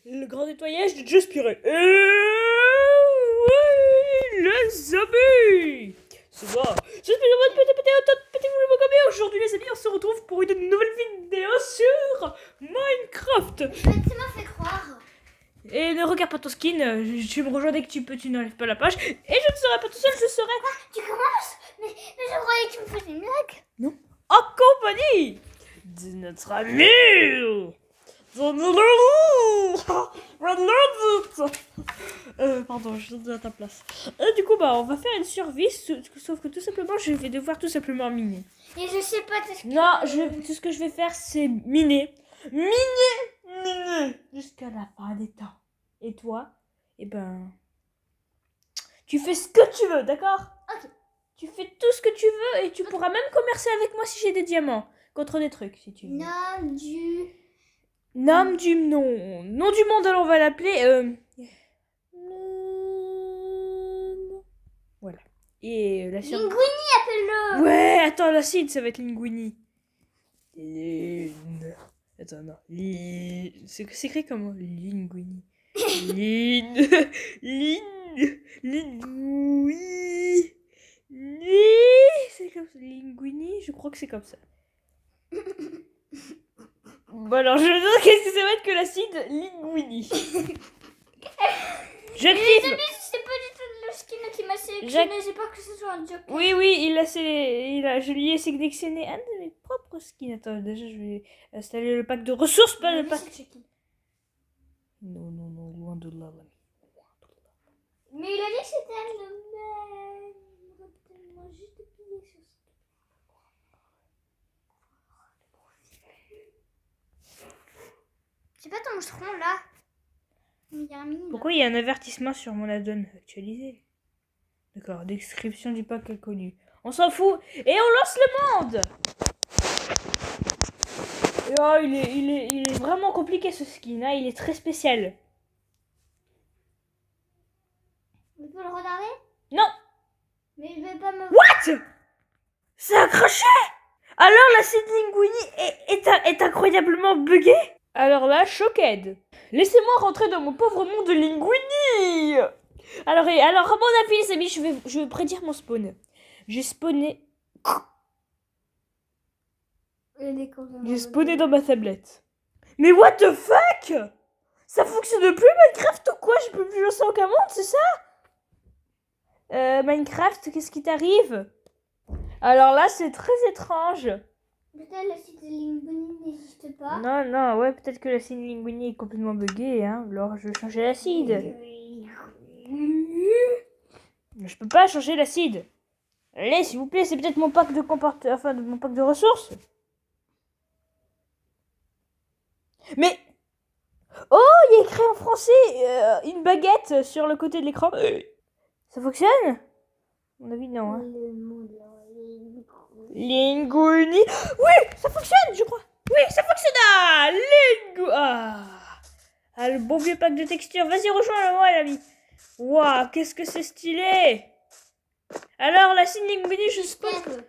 Le grand nettoyage de Jaspiré. Oui, les amis. C'est bon. J'espère que vous aujourd'hui les amis, on se retrouve pour une nouvelle vidéo sur Minecraft. Tu m'as fait croire. Et ne regarde pas ton skin, tu me rejoins dès que tu peux, tu n'enlèves pas la page. Et je ne serai pas tout seul, je serai... Quoi? Tu commences? Mais je croyais que tu me faisais une blague. Non. En compagnie de notre ami... pardon, je suis à ta place. Du coup, on va faire une survie, sauf que tout simplement, je vais devoir tout simplement miner. Et je sais pas ce que... Non, tout ce que je vais faire, c'est miner. Miner jusqu'à la fin des temps. Et toi, tu fais ce que tu veux, d'accord? Ok. Tu fais tout ce que tu veux et tu pourras même commercer avec moi si j'ai des diamants. Contre des trucs, si tu veux. Nom du monde, alors on va l'appeler. Voilà. Et la Linguini, appelle-le. Ouais, attends, l'acide, ça va être Linguini. Attends, non. C'est écrit comment? Linguini. Linguini. C'est comme ça. Linguini, je crois que c'est comme ça. Bon alors, je me demande qu'est-ce que ça va être que l'acide Linguini. Je kiffe. C'est pas du tout le skin qui m'a sélectionné, j'ai peur que ce soit un joker. Oui, je lui ai sélectionné un de mes propres skins. Attends, déjà, je vais installer le pack de ressources, pas le pack... Non, loin de là. Mais il a dit que c'était le même. Moi, juste appuyer sur ça. C'est pas ton moucheron là? Il y a un mini. Pourquoi il y a un avertissement sur mon add-on actualisé? D'accord, description du pack inconnu. On s'en fout et on lance le monde. Et oh, il est vraiment compliqué ce skin, hein. Il est très spécial. Tu peux le regarder? Non. Mais il veut pas me... What? C'est accroché. Alors l'acide Linguini est incroyablement buggé. Alors là, choqued. Laissez-moi rentrer dans mon pauvre monde de Linguini. Alors, à mon avis, les amis, je vais prédire mon spawn. J'ai spawné... J'ai spawné dans ma tablette. Mais what the fuck? Ça fonctionne plus Minecraft ou quoi? Je peux plus jouer sans aucun monde, c'est ça? Minecraft, qu'est-ce qui t'arrive? Alors là, c'est très étrange. Peut-être l'acide Linguini n'existe pas. Non, ouais, peut-être que l'acide Linguini est complètement buggé, hein. Alors, je vais changer l'acide. Je peux pas changer l'acide. Allez, s'il vous plaît, c'est peut-être mon pack de mon pack de ressources. Mais... Oh, il y a écrit en français une baguette sur le côté de l'écran. Ça fonctionne? À mon avis, non. Hein. Linguini. Oui, ça fonctionne, je crois. Oui, ça fonctionne. Ah, le bon vieux pack de texture. Vas-y, rejoins-moi, l'ami. Waouh, qu'est-ce que c'est stylé. Alors, la signe Linguini, je spawn.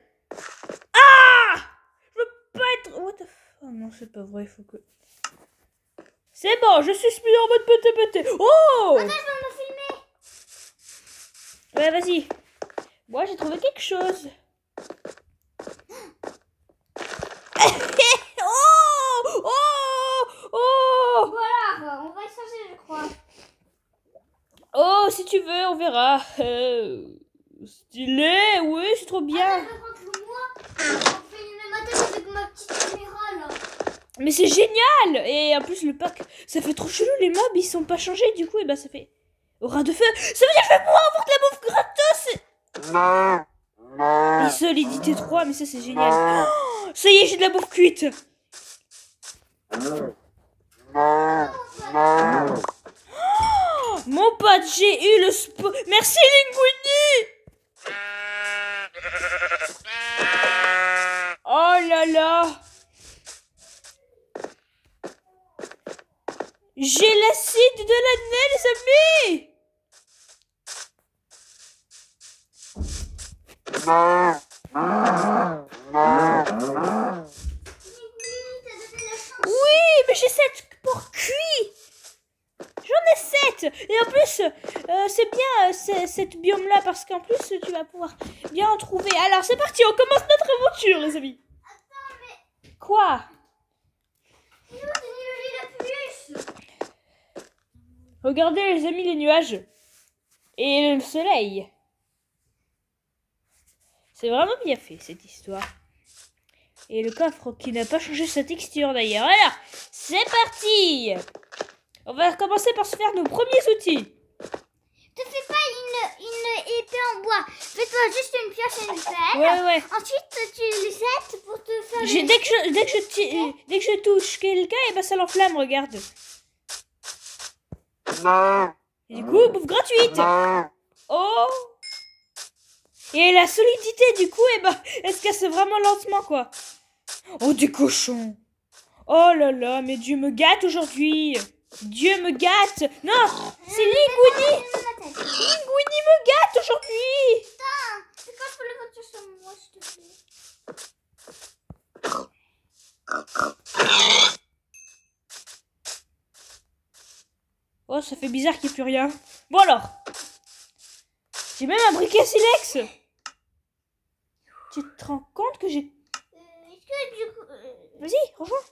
Ah, je veux pas être... What the fuck? Oh non, c'est pas vrai, il faut que... C'est bon, je suis spin en mode pété. Oh! Attends, je vais me filmer. Ouais, vas-y. Moi, j'ai trouvé quelque chose. Oh! Voilà, on va changer, je crois. Oh, si tu veux, on verra. Stylé, oui, c'est trop bien. Attends, je vais prendre moi. On fait une matin avec ma petite caméra, là. Mais c'est génial! Et en plus, le pack, ça fait trop chelou, les mobs, ils sont pas changés, du coup, et ça fait... Aura de feu! Ça veut dire que je vais pouvoir avoir de la bouffe gratos! Et solidité 3, mais ça, c'est génial. Oh, ça y est, j'ai de la bouffe cuite! Oh, mon pote, j'ai eu le spawn... Merci, Linguini! Oh là là! J'ai l'acide de l'année, les amis! Oui, mais j'ai cette pour cuit. Et en plus, c'est bien cette biome-là parce qu'en plus, tu vas pouvoir bien en trouver. Alors, c'est parti, on commence notre aventure, les amis. Attends, mais... Quoi? Il est où le plus? Regardez, les amis, les nuages. Et le soleil. C'est vraiment bien fait, cette histoire. Et le coffre qui n'a pas changé sa texture, d'ailleurs. Alors, c'est parti. On va commencer par se faire nos premiers outils. Te fais pas une épée en bois. Fais-toi juste une pioche et une pelle. Ouais. Ensuite, tu les jettes pour te faire... Dès que je touche quelqu'un, et ben ça l'enflamme, regarde. Et du coup, bouffe gratuite. Oh. Et la solidité, du coup, eh ben, elle se casse vraiment lentement, quoi. Oh, des cochons. Oh là là, mais Dieu me gâte aujourd'hui. Dieu me gâte. Non, c'est Linguini. Linguini me gâte aujourd'hui. Putain, c'est quoi pour les voitures sur moi, s'il te plaît? Oh, ça fait bizarre qu'il n'y ait plus rien. Bon alors. J'ai même un briquet silex. Tu te rends compte que j'ai... Est-ce que du coup... Vas-y, rejoins.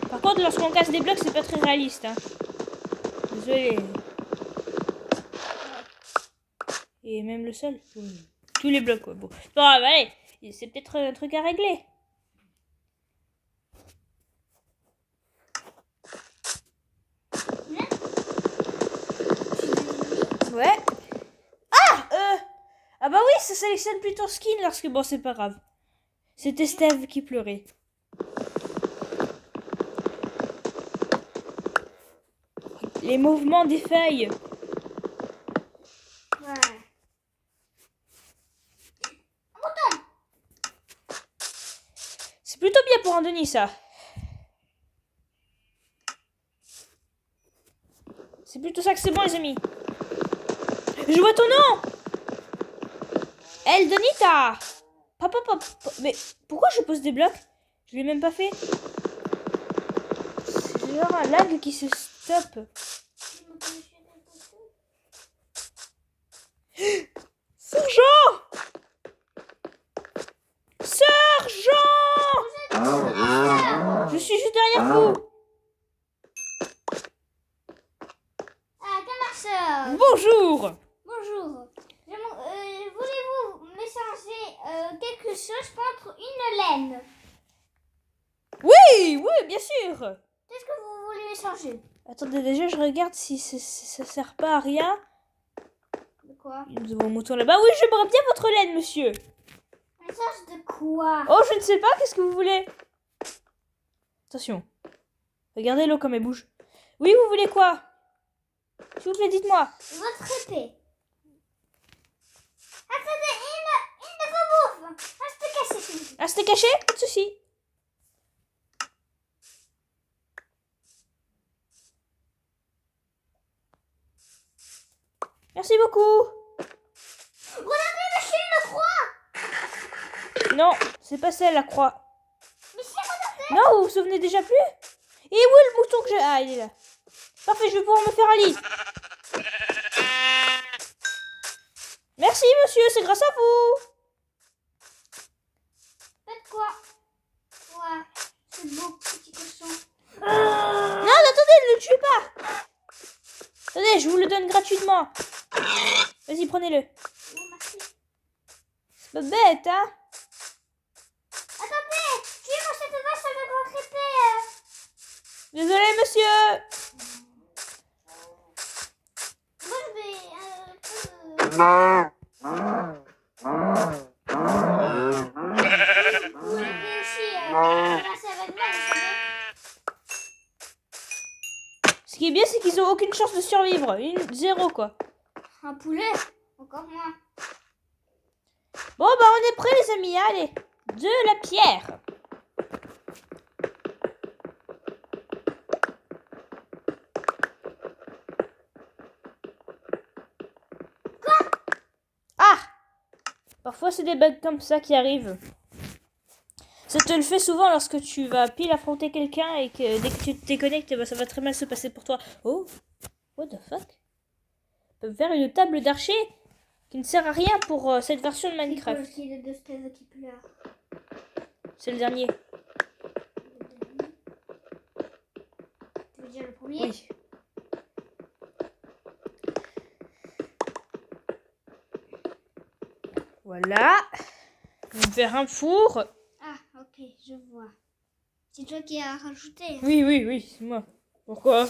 Par contre, lorsqu'on casse des blocs, c'est pas très réaliste. Hein. Désolé. Et même le sol. Tous les blocs, quoi. Bon, bon allez. C'est peut-être un truc à régler. Ouais. Ah bah oui, ça sélectionne plutôt skin lorsque... Bon, c'est pas grave. C'était Steve qui pleurait. Les mouvements des feuilles. Ouais. C'est plutôt bien pour un Denis, ça. C'est plutôt ça que c'est bon, les amis. Je vois ton nom. El Donita. Papa. Mais pourquoi je pose des blocs? Je l'ai même pas fait. C'est genre un lag qui se stoppe. Sergent! Je suis juste derrière vous. Ah, Camarceur. Bonjour. Bonjour. Voulez-vous m'échanger quelque chose contre une laine? Oui, bien sûr. Qu'est-ce que vous voulez m'échanger? Attendez, déjà, je regarde si ça sert pas à rien. De quoi? Nous avons un mouton là-bas. Oui, j'aimerais bien votre laine, monsieur. Un échange de quoi? Oh, je ne sais pas, qu'est-ce que vous voulez? Attention. Regardez l'eau comme elle bouge. Oui, vous voulez quoi? S'il vous plaît, dites-moi. Votre épée. Attendez, une de vos bouffes. Restez caché, s'il vous plaît. Ah, c'était caché? Pas de souci. Merci beaucoup. Regardez, monsieur, une croix. Non, c'est pas celle, la croix. Mais si, regardez. Non, vous vous souvenez déjà plus? Et où est le mouton que j'ai... Ah, il est là. Parfait, je vais pouvoir me faire un lit. Merci, monsieur, c'est grâce à vous. Faites quoi? Ouais, c'est beau, petit cochon. Non, attendez, ne le tuez pas. Attendez, je vous le donne gratuitement. Vas-y, prenez-le. Oh, merci. C'est pas bête, hein? Attendez, tuez-moi cette vache avec votre épée. Désolé, monsieur. Moi, je vais vous l'épée aussi passer avec moi, vous savez. Ce qui est bien, c'est qu'ils ont aucune chance de survivre. Zéro, quoi. Un poulet, encore moins. Bon, bah, on est prêts, les amis. Allez, de la pierre. Parfois, c'est des bugs comme ça qui arrivent. Ça te le fait souvent lorsque tu vas pile affronter quelqu'un et que dès que tu te déconnectes, bah, ça va très mal se passer pour toi. Oh, what the fuck? On peut faire une table d'archer qui ne sert à rien pour cette version de Minecraft. C'est quoi le de Steve qui pleure? C'est le dernier. Tu veux dire le premier? Oui. Voilà. On va faire un four. Ah, ok, je vois. C'est toi qui as rajouté. Oui, c'est moi. Pourquoi?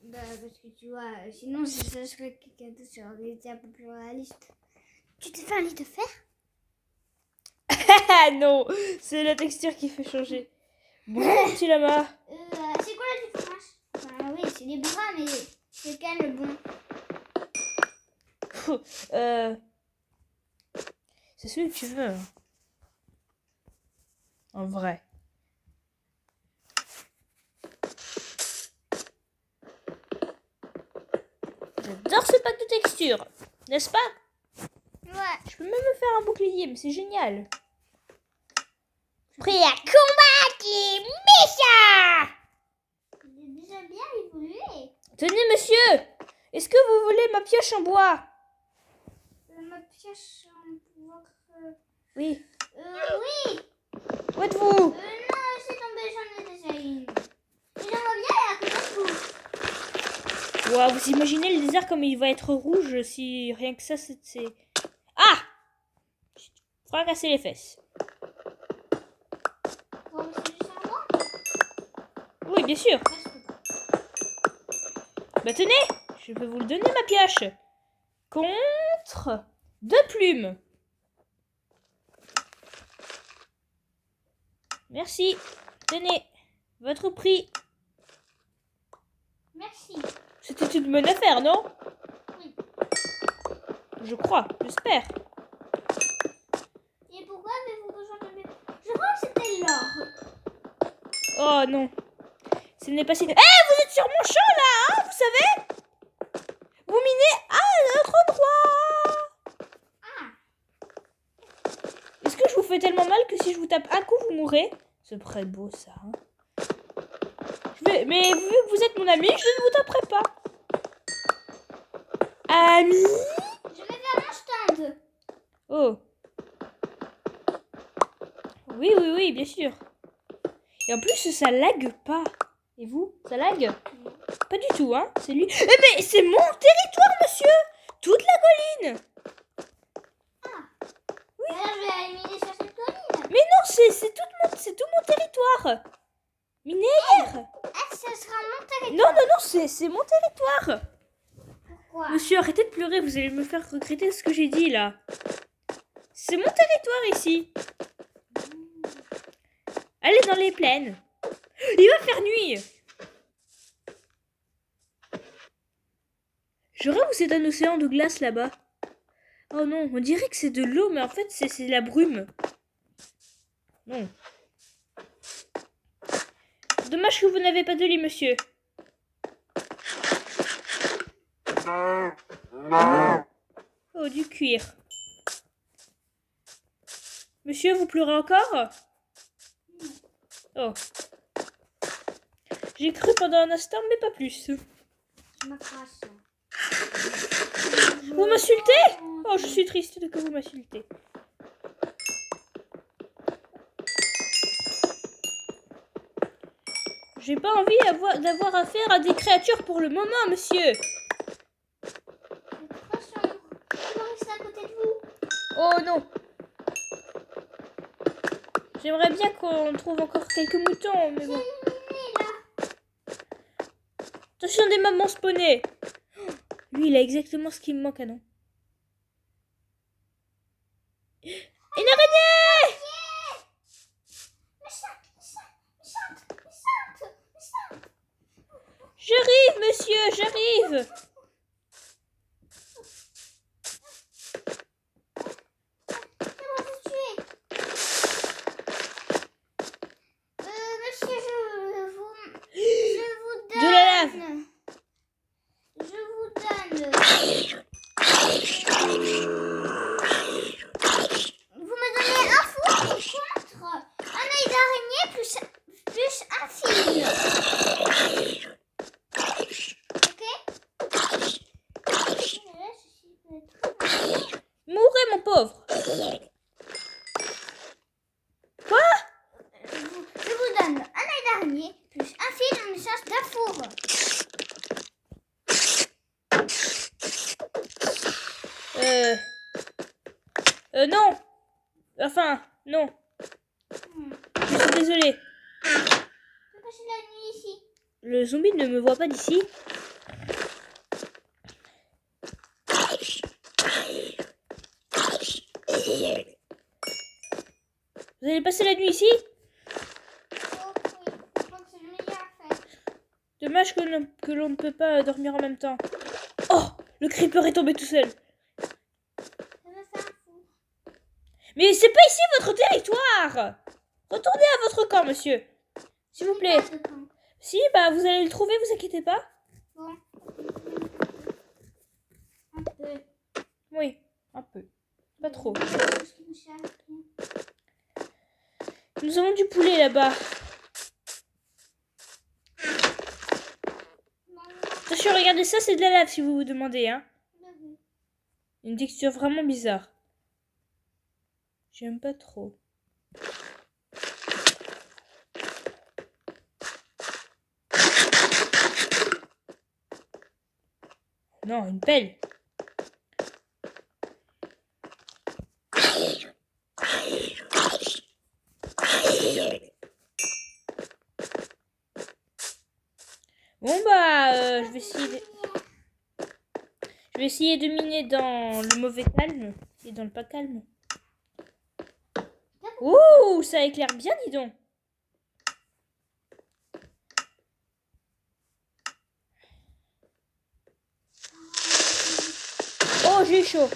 Bah, parce que tu vois, sinon, ça serait quelqu'un d'autre qui aurait été un peu plus réaliste. Tu t'es fait un lit de fer? Ah non, c'est la texture qui fait changer. Bonjour, petit lama. C'est quoi la différence? Enfin, oui, c'est les bras, mais c'est quel le bon? C'est celui que tu veux. Hein. En vrai. J'adore ce pack de textures, n'est-ce pas? Ouais. Je peux même me faire un bouclier, mais c'est génial. Prêt à combattre les méchants! Il est déjà bien évolué. Tenez, monsieur. Est-ce que vous voulez ma pioche en bois? Ma pièce en bois. Oui. Oui. Où êtes-vous? Non, c'est tombé, j'en ai déjà une. Mais j'aimerais bien la coupe. Wow, vous imaginez le désert comme il va être rouge si rien que ça c'est... Ah! Fracasser les fesses. Bon, c'est du charbon? Oui, bien sûr. Ouais, je peux pas. Bah tenez, je vais vous le donner ma pioche. Contre 2 plumes. Merci. Tenez, votre prix. Merci. C'était une bonne affaire, non? Oui. Je crois, j'espère. Et pourquoi avez-vous besoin de... Je crois que c'était l'or. Oh non. Ce n'est pas si... Eh, vous êtes sur mon champ là, hein, vous savez? Vous minez à un autre endroit. Ah. Est-ce que je vous fais tellement mal que si je vous tape un coup, vous mourrez? C'est très beau ça. Hein. Mais vu que vous êtes mon ami, je ne vous taperai pas. Ami? Je vais faire mon stand. Oh. Oui, bien sûr. Et en plus, ça lag pas. Et vous, ça lag? Pas du tout, hein. C'est lui. Eh mais c'est mon territoire, monsieur. Toute la colline. Ah. Oui. Alors je vais éliminer sur cette colline. Mais non, c'est tout mon territoire. Miné hier. Ah, ce sera mon territoire. Non, c'est mon territoire. Pourquoi? Monsieur, arrêtez de pleurer, vous allez me faire regretter ce que j'ai dit là. C'est mon territoire ici. Allez dans les plaines. Il va faire nuit. Je rêve où c'est un océan de glace là-bas. Oh non, on dirait que c'est de l'eau, mais en fait c'est la brume. Non. Dommage que vous n'avez pas de lit, monsieur. Oh, du cuir. Monsieur, vous pleurez encore? Oh. J'ai cru pendant un instant, mais pas plus. Je me crache. Vous m'insultez? Oh, je suis triste de que vous m'insultez. J'ai pas envie d'avoir affaire à des créatures pour le moment, monsieur. Je vais rester à côté de vous. Oh non. J'aimerais bien qu'on trouve encore quelques moutons, mais bon. Attention des mamans spawnées. Lui, il a exactement ce qui me manque, ah non. Une araignée! J'arrive, monsieur, j'arrive. De la lave. Je vous donne. Vous me donnez un four contre Non. Enfin, non. Je suis désolée. Je vais passer la nuit ici. Le zombie ne me voit pas d'ici. Vous allez passer la nuit ici? Oh oui, je crois que c'est le meilleur fait. Dommage que l'on ne peut pas dormir en même temps. Oh, le creeper est tombé tout seul. Ça va faire fou. Mais c'est pas ici votre territoire. Retournez à votre camp, monsieur. S'il vous plaît. Pas de camp. Si, bah vous allez le trouver, vous inquiétez pas. Bon. Un peu. Oui, un peu. Pas trop. Parce que je suis arrêtée. Nous avons du poulet là-bas. Attention, regardez ça, c'est de la lave si vous vous demandez, hein. Une texture vraiment bizarre. J'aime pas trop. Non, une pelle. Bon bah, je vais essayer de miner dans le mauvais calme et dans le pas calme. Ouh, ça éclaire bien, dis donc. Oh, j'ai eu chaud.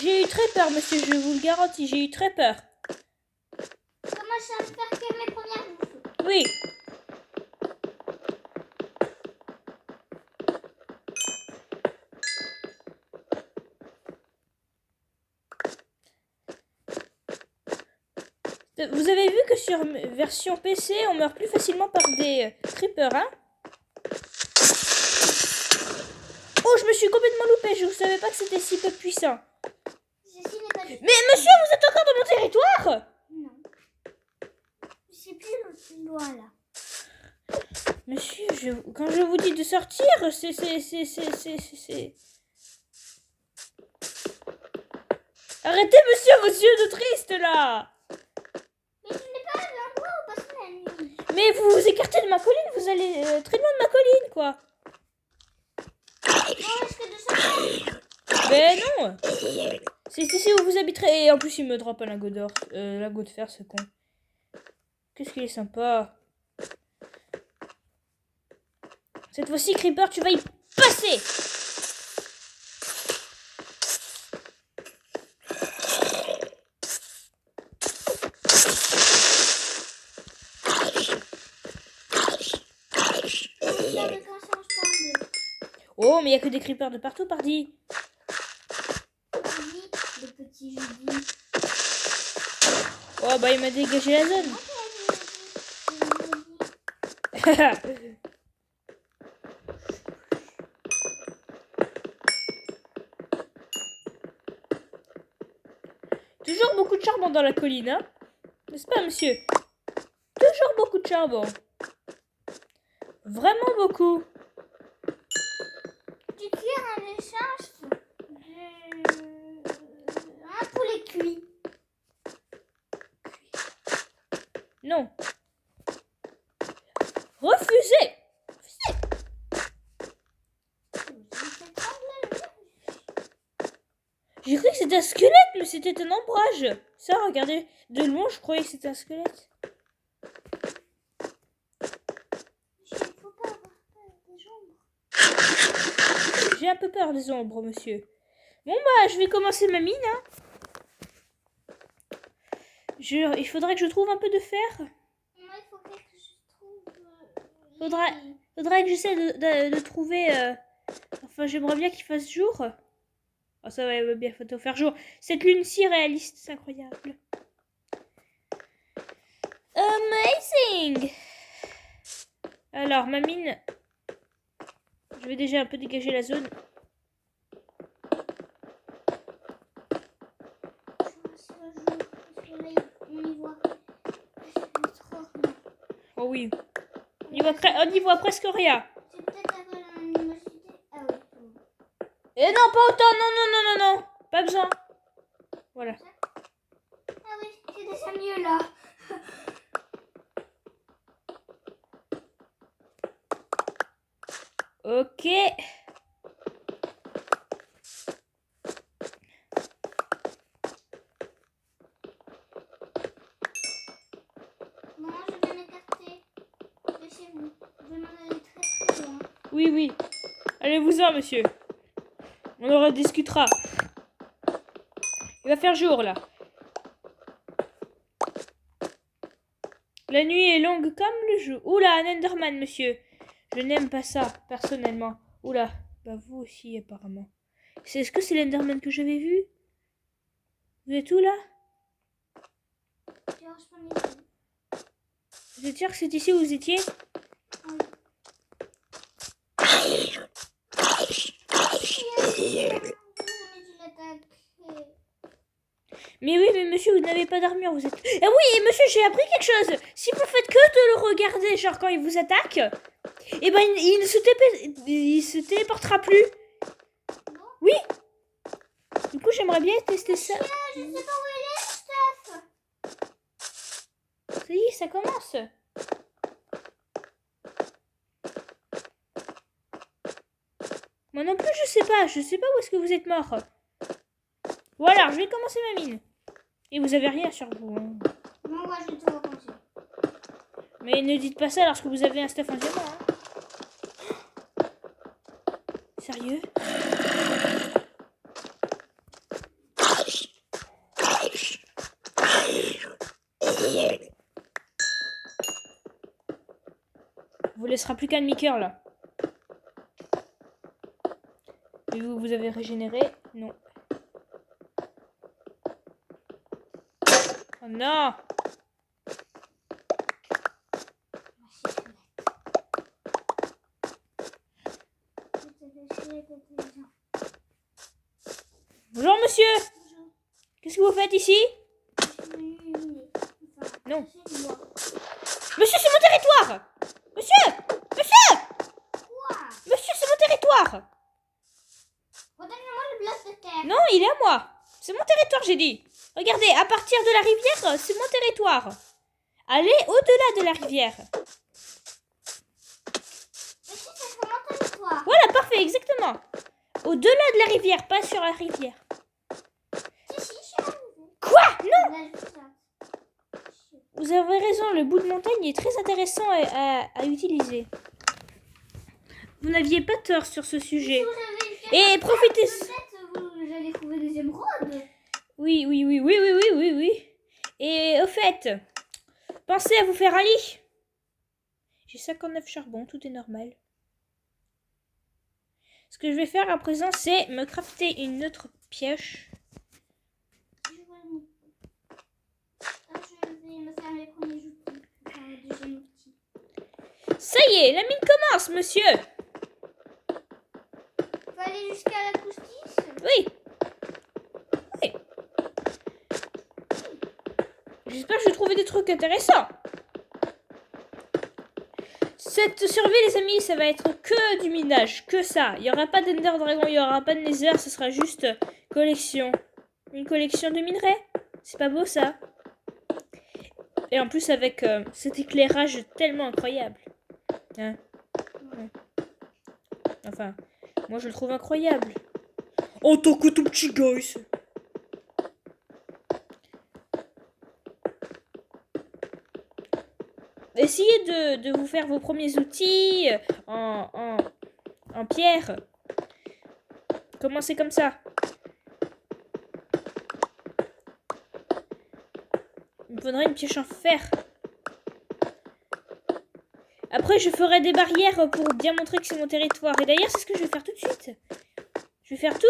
J'ai eu très peur, monsieur, je vous le garantis, j'ai eu très peur. Comment ça me faire que mes premières bouffées? Oui. Vous avez vu que sur version PC, on meurt plus facilement par des creepers, hein? Oh, je me suis complètement loupée, je ne savais pas que c'était si peu puissant. Ceci n'est pas du... Mais monsieur, vous êtes encore dans mon territoire? Non. C'est plus loin là. Monsieur, quand je vous dis de sortir, c'est... Arrêtez, monsieur, vos yeux de triste, là! Mais ce n'est pas l'endroit où passer la nuit. Mais vous vous écartez de ma colline, vous allez très loin de ma colline, quoi. On risque de sortir. Ben non. C'est ici où vous habiterez. Et en plus, il me drop un lingot d'or. Lingot de fer, ce con. Qu'est-ce qu'il est sympa. Cette fois-ci, Creeper, tu vas y passer. Oh, mais il n'y a que des creepers de partout, pardi. Le petit Judy. Oh, bah, il m'a dégagé la zone. Toujours beaucoup de charbon dans la colline, hein? N'est-ce pas, monsieur? Toujours beaucoup de charbon. Vraiment beaucoup. Tu tires un échange un poulet cuit. Non. Refusez. J'ai cru que c'était un squelette, mais c'était un ombrage. Ça, regardez, de loin, je croyais que c'était un squelette. Il ne faut pas avoir peur des ombres. J'ai un peu peur des ombres, monsieur. Bon, bah, je vais commencer ma mine, hein. Il faudrait que je trouve un peu de fer. Moi, il faudrait que je trouve... Faudrait que j'essaie de trouver... Enfin, j'aimerais bien qu'il fasse jour. Oh, ça va bien, faut faire jour. Cette lune si réaliste, c'est incroyable. Amazing! Alors, ma mine... Je vais déjà un peu dégager la zone. Oh oui. On y voit presque rien. C'est peut-être avoir la luminosité. Ah oui. Et non, pas autant. Non. Pas besoin. Voilà. sens mieux là. Ok. Non, je vais m'écarter de chez vous. Je vais m'en aller très très loin. Oui, oui. Allez-vous-en, monsieur. On en rediscutera. Il va faire jour, là. La nuit est longue comme le jour. Oula, un Enderman, monsieur. Je n'aime pas ça, personnellement. Oula. Bah, vous aussi, apparemment. Est-ce que c'est l'Enderman que j'avais vu? Vous êtes où, là? Georges, pas mes yeux. Vous êtes sûr que c'est ici où vous étiez? Oui. Mais oui, mais monsieur, vous n'avez pas d'armure, vous êtes... Ah oui, et monsieur, j'ai appris quelque chose. Si vous faites que de le regarder, genre quand il vous attaque, eh ben, il se téléportera plus. Oui. Du coup, j'aimerais bien tester ça. Je sais pas où il est, Steph. Ça y est, ça commence. Moi non plus, je sais pas où est-ce que vous êtes mort. Voilà, je vais commencer ma mine. Et vous avez rien sur vous. Hein. Bon, ouais, je vais tout recommencer. Mais ne dites pas ça lorsque vous avez un stuff en diamant. Hein. Sérieux? Vous laissera plus qu'un demi-cœur là. Et vous avez régénéré? Non. Oh non! Bonjour monsieur! Bonjour. Qu'est-ce que vous faites ici? Non. Monsieur, c'est mon territoire! Monsieur! Monsieur! Quoi? Monsieur, c'est mon territoire! Redonne-moi le bloc de terre. Non, il est à moi! C'est mon territoire, j'ai dit! Regardez, à partir de la rivière, c'est mon territoire! Allez au-delà de la rivière! Monsieur, c'est pour mon territoire. Voilà, parfait, exactement! Au-delà de la rivière, pas sur la rivière. Si, je suis arrivée. Quoi? Non! Là, je saute. Vous avez raison, le bout de montagne est très intéressant à utiliser. Vous n'aviez pas tort sur ce sujet. Et profitez... Peut-être vous allez trouver des émeraudes. Oui. Et au fait, pensez à vous faire un lit. J'ai 59 charbons, tout est normal. Ce que je vais faire à présent, c'est me crafter une autre pioche. Je vais me faire mes premiers outils. Enfin, le deuxième outil. Ça y est, la mine commence, monsieur. Faut aller jusqu'à la coustis. Oui. J'espère que je vais trouver des trucs intéressants. Cette survie, les amis, ça va être que du minage, que ça. Il n'y aura pas d'Ender Dragon, il n'y aura pas de Nether, ce sera juste collection. Une collection de minerais. C'est pas beau, ça? Et en plus, avec cet éclairage tellement incroyable. Hein? Ouais. Enfin, moi, je le trouve incroyable. En tant que tout petit guys. Essayez de vous faire vos premiers outils en pierre. Commencez comme ça. Il me faudrait une pioche en fer. Après, je ferai des barrières pour bien montrer que c'est mon territoire. Et d'ailleurs, c'est ce que je vais faire tout de suite. Je vais faire tout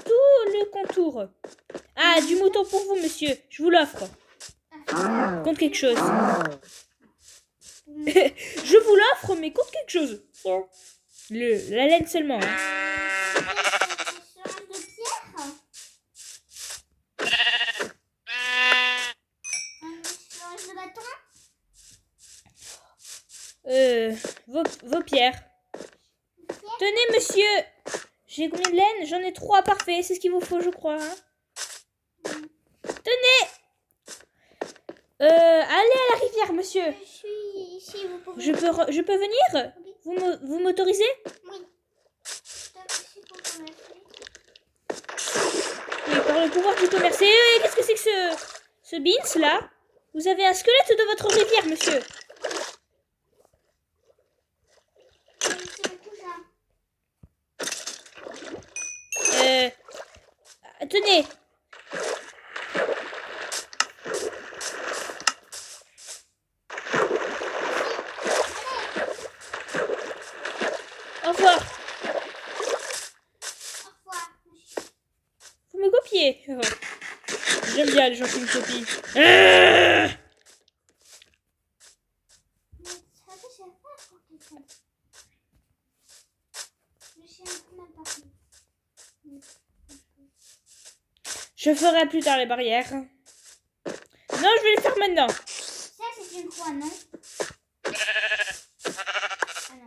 le contour. Ah, du mouton pour vous, monsieur. Je vous l'offre. Contre quelque chose. Je vous l'offre, mais contre quelque chose. La laine seulement. Hein. De pierre. Un échange de bâton. Vos pierres. Tenez, monsieur. J'ai combien de laine? J'en ai 3, parfait. C'est ce qu'il vous faut, je crois. Hein. Tenez. Allez à la rivière, monsieur. Je suis ici, vous pouvez... Je peux venir? Oui. Vous m'autorisez? Oui. Ici pour commercer. Oui, par le pouvoir du commerce. Et qu'est-ce que c'est que ce Beans là? Vous avez un squelette de votre rivière, monsieur. C'est le cousin. Tenez. Au revoir. Au revoir, monsieur. Vous me copiez. Oh. J'aime bien les gens qui me copient. Mais ça fait c'est pas pour quelqu'un. Je suis un peu mal parti. Je ferai plus tard les barrières. Non, je vais les faire maintenant. Ça, c'est une croix, non? Ah non.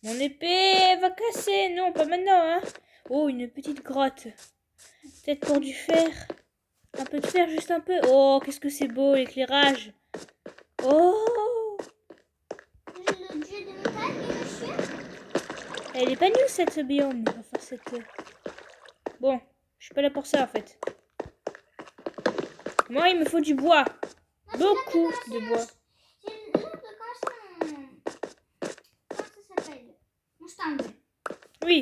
Mon épée va casser. Non, pas maintenant, hein. Oh, une petite grotte. Peut-être pour du fer. Un peu de fer, juste un peu. Oh, qu'est-ce que c'est beau, l'éclairage. Oh, Le dieu de métal et le chien? elle est pas nulle, cette biome. Enfin, cette... Bon, je suis pas là pour ça, en fait. Moi, il me faut du bois. Beaucoup de bois. C'est l'heure de commencer mon... Comment ça s'appelle? Mon stand. Oui.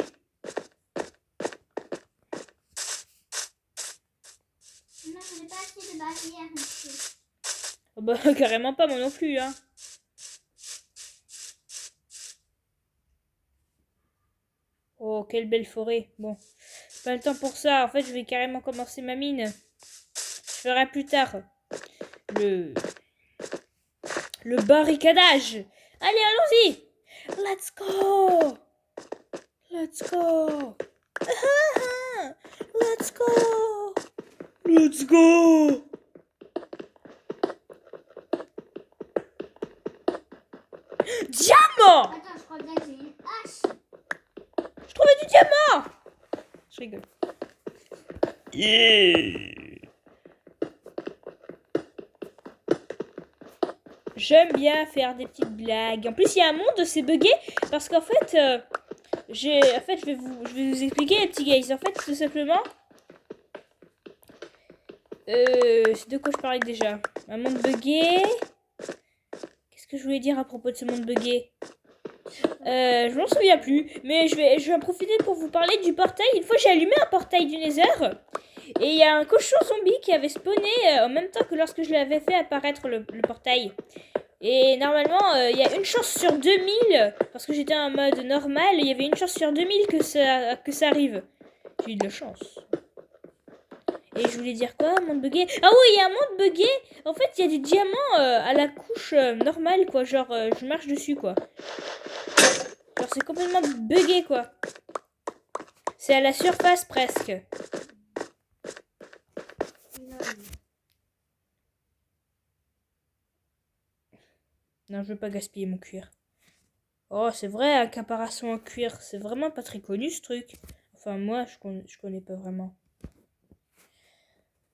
Non, je n'ai pas assez de barrières, monsieur. Oh bah, carrément pas, moi non plus, hein. Oh, quelle belle forêt. Bon, pas le temps pour ça. En fait, je vais carrément commencer ma mine. Je ferai plus tard le barricadage. Allez, allons-y. Let's go. Let's go. Let's go. Let's go. Diamant. Attends, je crois bien que j'ai une hache. Je trouvais du diamant. Je rigole. Yeah. J'aime bien faire des petites blagues. En plus, il y a un monde, c'est buggé parce qu'en fait, je vais vous expliquer, les petits guys. En fait, tout simplement, c'est de quoi je parlais déjà? Un monde buggé. Qu'est-ce que je voulais dire à propos de ce monde buggé? Je m'en souviens plus, mais je vais en profiter pour vous parler du portail. Une fois, j'ai allumé un portail du Nether. Et il y a un cochon zombie qui avait spawné en même temps que lorsque je l'avais fait apparaître le portail. Et normalement, il y a une chance sur 2000, parce que j'étais en mode normal, il y avait une chance sur 2000 que ça arrive. J'ai eu de la chance. Et je voulais dire quoi, monde buggé? Ah oui, il y a un monde buggé. En fait, il y a du diamant à la couche normale, quoi. Genre, je marche dessus, quoi. Genre, c'est complètement buggé, quoi. C'est à la surface, presque. Non, je veux pas gaspiller mon cuir. Oh, c'est vrai, un caparation en cuir, c'est vraiment pas très connu ce truc. Enfin, moi, je connais pas vraiment.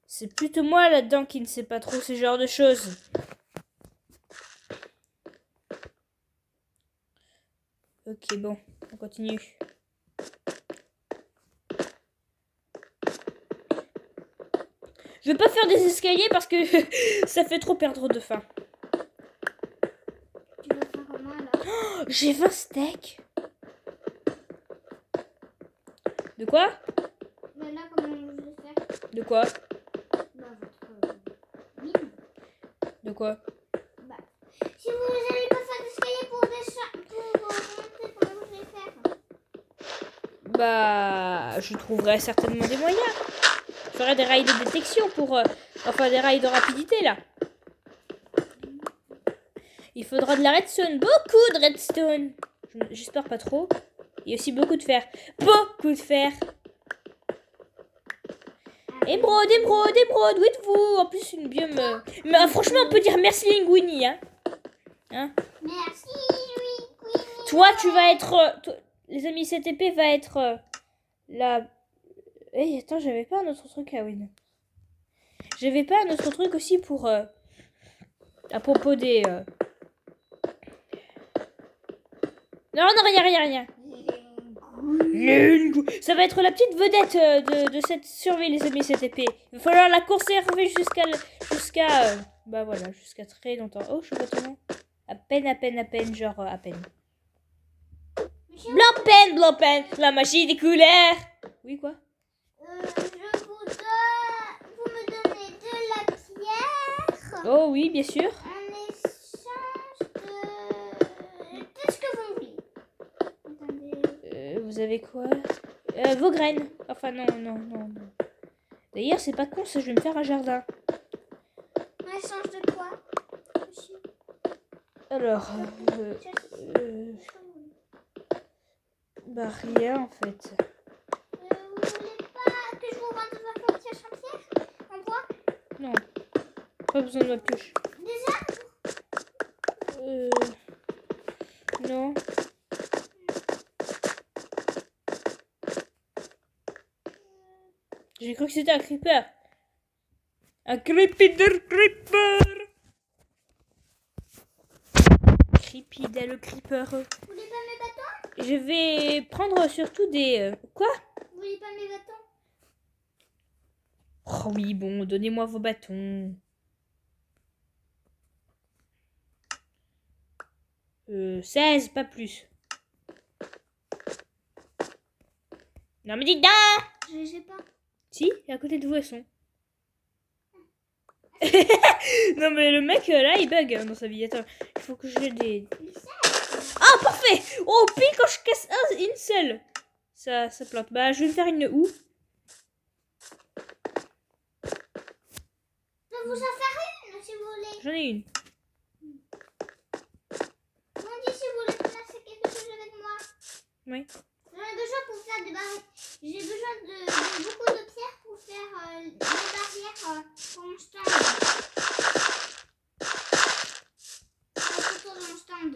C'est plutôt moi là-dedans qui ne sais pas trop ce genre de choses. Ok, bon, on continue. Je vais pas faire des escaliers parce que ça fait trop perdre de faim. J'ai 20 steaks. De quoi? Bah là, comment je vais faire? De quoi? Bah, votre mine. De quoi? Bah, si vous n'allez pas faire d'escalier pour remonter, comment vous allez faire? Bah, je trouverai certainement des moyens. Je ferai des rails de détection pour... enfin, des rails de rapidité, là. Il faudra de la redstone. Beaucoup de redstone. J'espère pas trop. Il y a aussi beaucoup de fer. Beaucoup de fer. Émeraude, émeraude, émeraude. Où êtes-vous? En plus, une biome... Mais franchement, on peut dire merci Linguini, hein. Hein? Merci, oui. Toi, tu vas être... les amis, cette épée va être... Eh, attends, j'avais pas un autre truc. Ah oui, non. J'avais pas un autre truc aussi pour... à propos des... Non, non, rien. Ça va être la petite vedette de cette survie, les amis, cette épée. Il va falloir la conserver jusqu'à bah voilà, jusqu'à très longtemps. Oh, je sais pas ton nom. À peine, genre à peine. Blanc-peine, la magie des couleurs. Oui, quoi? Je vous donne... Vous me donnez de la pierre. Oh oui, bien sûr. En échange de... Qu'est-ce que vous voulez? Attendez. Vous avez quoi? Vos graines. Enfin, non. D'ailleurs, c'est pas con, ça, je vais me faire un jardin. En échange de quoi, monsieur? Alors, bah rien en fait. Vous voulez pas que je vous vende votre pioche en pierre? En bois? Non, pas besoin de ma pioche. Des arbres? Non. J'ai cru que c'était un creeper. Un creeper. Creepida le creeper. Vous voulez pas mes bâtons? Je vais prendre surtout des... Quoi? Vous voulez pas mes bâtons? Oh oui, bon, donnez-moi vos bâtons. 16, pas plus. Non mais dites donc! Je sais pas. Si, à côté de vous, elles sont. Non mais le mec là il bug dans sa vie. Attends, il faut que j'ai des... Ah parfait! Oh pile quand je casse une seule. Ça plante. Bah je vais me faire une houe. Je peux vous en faire une si vous voulez. J'en ai une. Vous me dites si vous voulez faire quelque chose avec moi. Oui. J'en ai besoin pour faire des barrières. J'ai besoin de beaucoup de pierres pour faire des barrières pour mon stand. Tout autour de mon stand.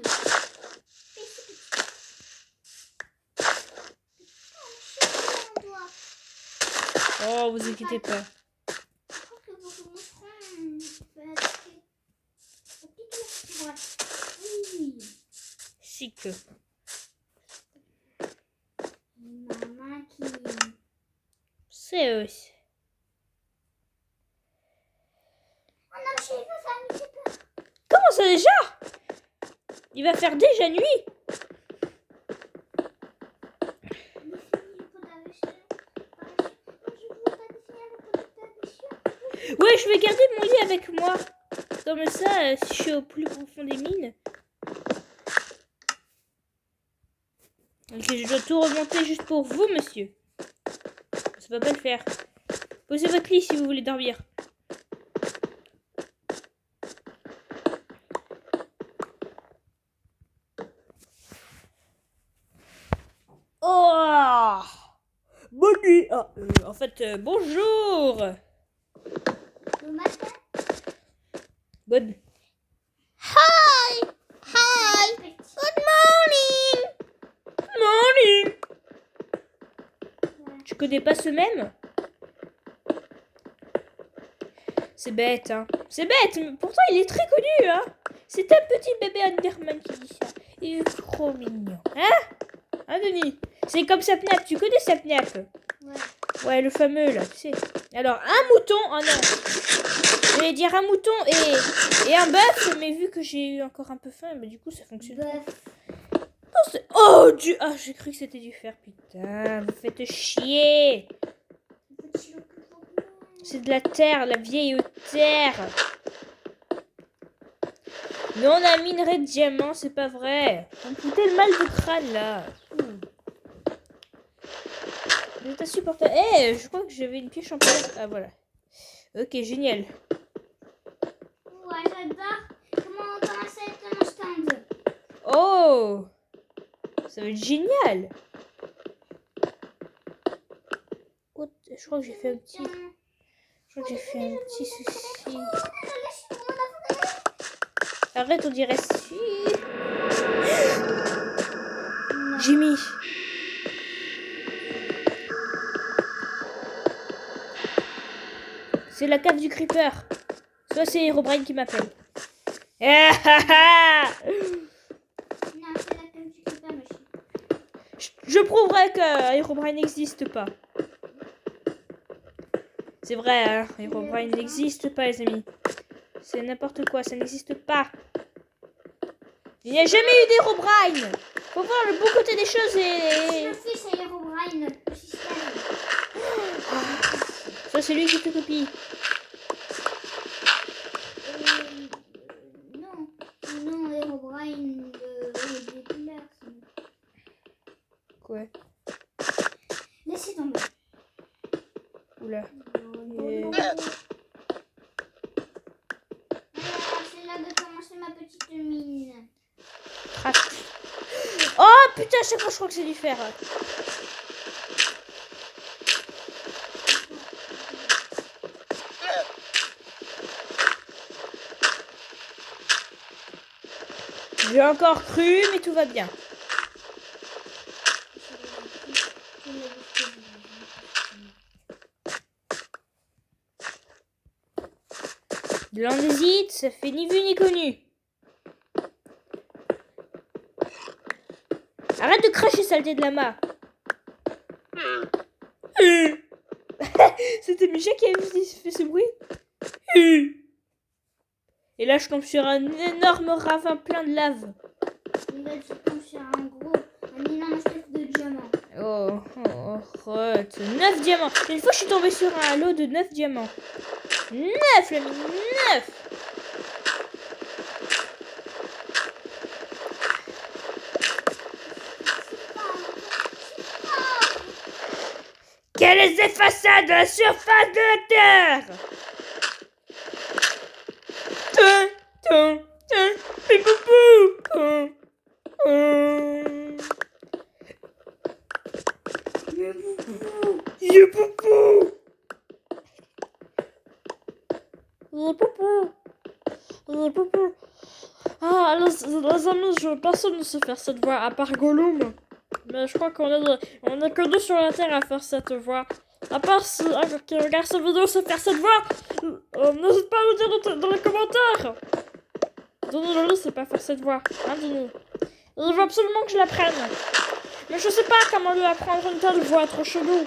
Oh vous inquiétez pas. Je crois que vos moucherons peuvent attaquer. Oui. Si que. Maman qui... C'est eux. Oh non, je vais pas faire un petit peu. Comment ça déjà? Il va faire déjà nuit. Ouais, je vais garder mon lit avec moi. Comme ça, si je suis au plus profond des mines. Ok, je dois tout remonter juste pour vous, monsieur. Ça va pas le faire. Posez votre lit si vous voulez dormir. Oh! Bonne nuit. Ah, en fait, bonjour. Le matin. Bonne. Hi. Good morning. Morning. Tu connais pas ce même? C'est bête, hein. C'est bête, mais pourtant il est très connu, hein. C'est un petit bébé Enderman qui dit ça. Il est trop mignon. Hein, Denis? C'est comme Sapnap, tu connais Sapnap? Ouais. Ouais, le fameux, là, tu sais. Alors, un mouton, oh non. Je voulais dire un mouton et un bœuf, mais vu que j'ai eu encore un peu faim, bah, du coup, ça fonctionne. Oh, Dieu. Ah, j'ai cru que c'était du fer, putain. Vous faites chier. C'est de la terre, la vieille terre. Mais on a minerai de diamants, c'est pas vrai. On me foutait le mal de crâne, là. C'est insupportable. Je crois que j'avais une pioche en pierre. Ah, voilà. Ok, génial. Ouais, j'adore comment ça va être mon stand. Oh, ça va être génial. Oh, je crois que j'ai fait un petit... souci. Arrête, on dirait si... C'est la cave du creeper. Soit c'est Herobrine qui m'appelle. Non, c'est la cave du creeper, monsieur. Je prouverai que Herobrine n'existe pas. C'est vrai, hein, Herobrine n'existe pas, les amis. C'est n'importe quoi, ça n'existe pas. Il n'y a jamais eu d'Herobrine. Faut voir le bon côté des choses C'est et... le fils à Herobrine, le système. Ça, c'est lui qui te copie. Non, non, Herobrine des couleurs. Quoi? Laissez tomber. Oula. Voilà, c'est là de commencer ma petite mine. Craft. Oh putain, à chaque fois je crois que c'est du fer. J'ai encore cru, mais tout va bien. De l'andésite, ça fait ni vu ni connu. Arrête de cracher, saleté de lama. C'était Micha qui avait fait ce bruit. Et là, je tombe sur un énorme ravin plein de lave. Et là, je tombe sur un énorme chef de diamants. Oh, arrête. 9 diamants. Une fois, je suis tombée sur un lot de 9 diamants. 9, l'ami, 9. Quelle est cette façade de la surface de la Terre? Ah, les amis, personne ne sait faire cette voix à part Gollum. Mais je crois qu'on est que deux sur la Terre à faire cette voix. À part si qui regarde cette vidéo sait faire cette voix, n'hésite pas à le dire dans les commentaires. Denis sait pas faire cette voix. Hein, Denis? Il veut absolument que je l'apprenne. Mais je sais pas comment lui apprendre une telle voix trop chelou.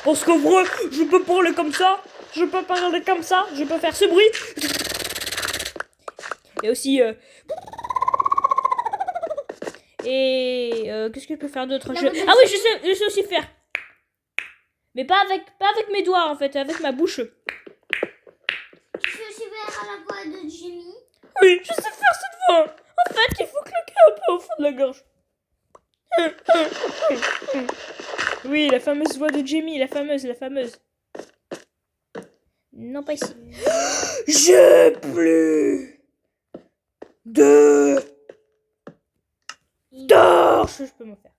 Parce qu'en vrai, je peux parler comme ça. Je peux parler comme ça. Je peux faire ce bruit. Et aussi... Et qu'est-ce que je peux faire d'autre? Ah oui, je sais aussi faire. Mais pas avec mes doigts en fait, avec ma bouche. Tu sais aussi faire la voix de Jimmy? Oui, je sais faire cette voix. En fait, il faut claquer un peu au fond de la gorge. Oui, la fameuse voix de Jamie, la fameuse. Non, pas ici. J'ai plus de torches. Je peux m'en faire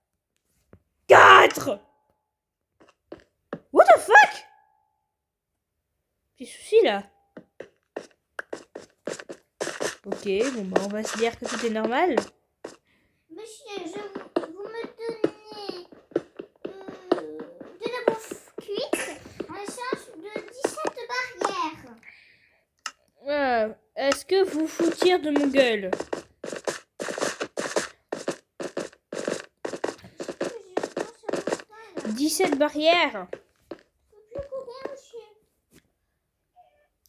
4. What the fuck? Petit souci là. Ok, bon bah on va se dire que tout est normal. Monsieur, vous me donnez de la bouffe cuite en échange de 17 barrières. Est-ce que vous foutiez de mon gueule? Je 17 barrières. peux plus courir, monsieur.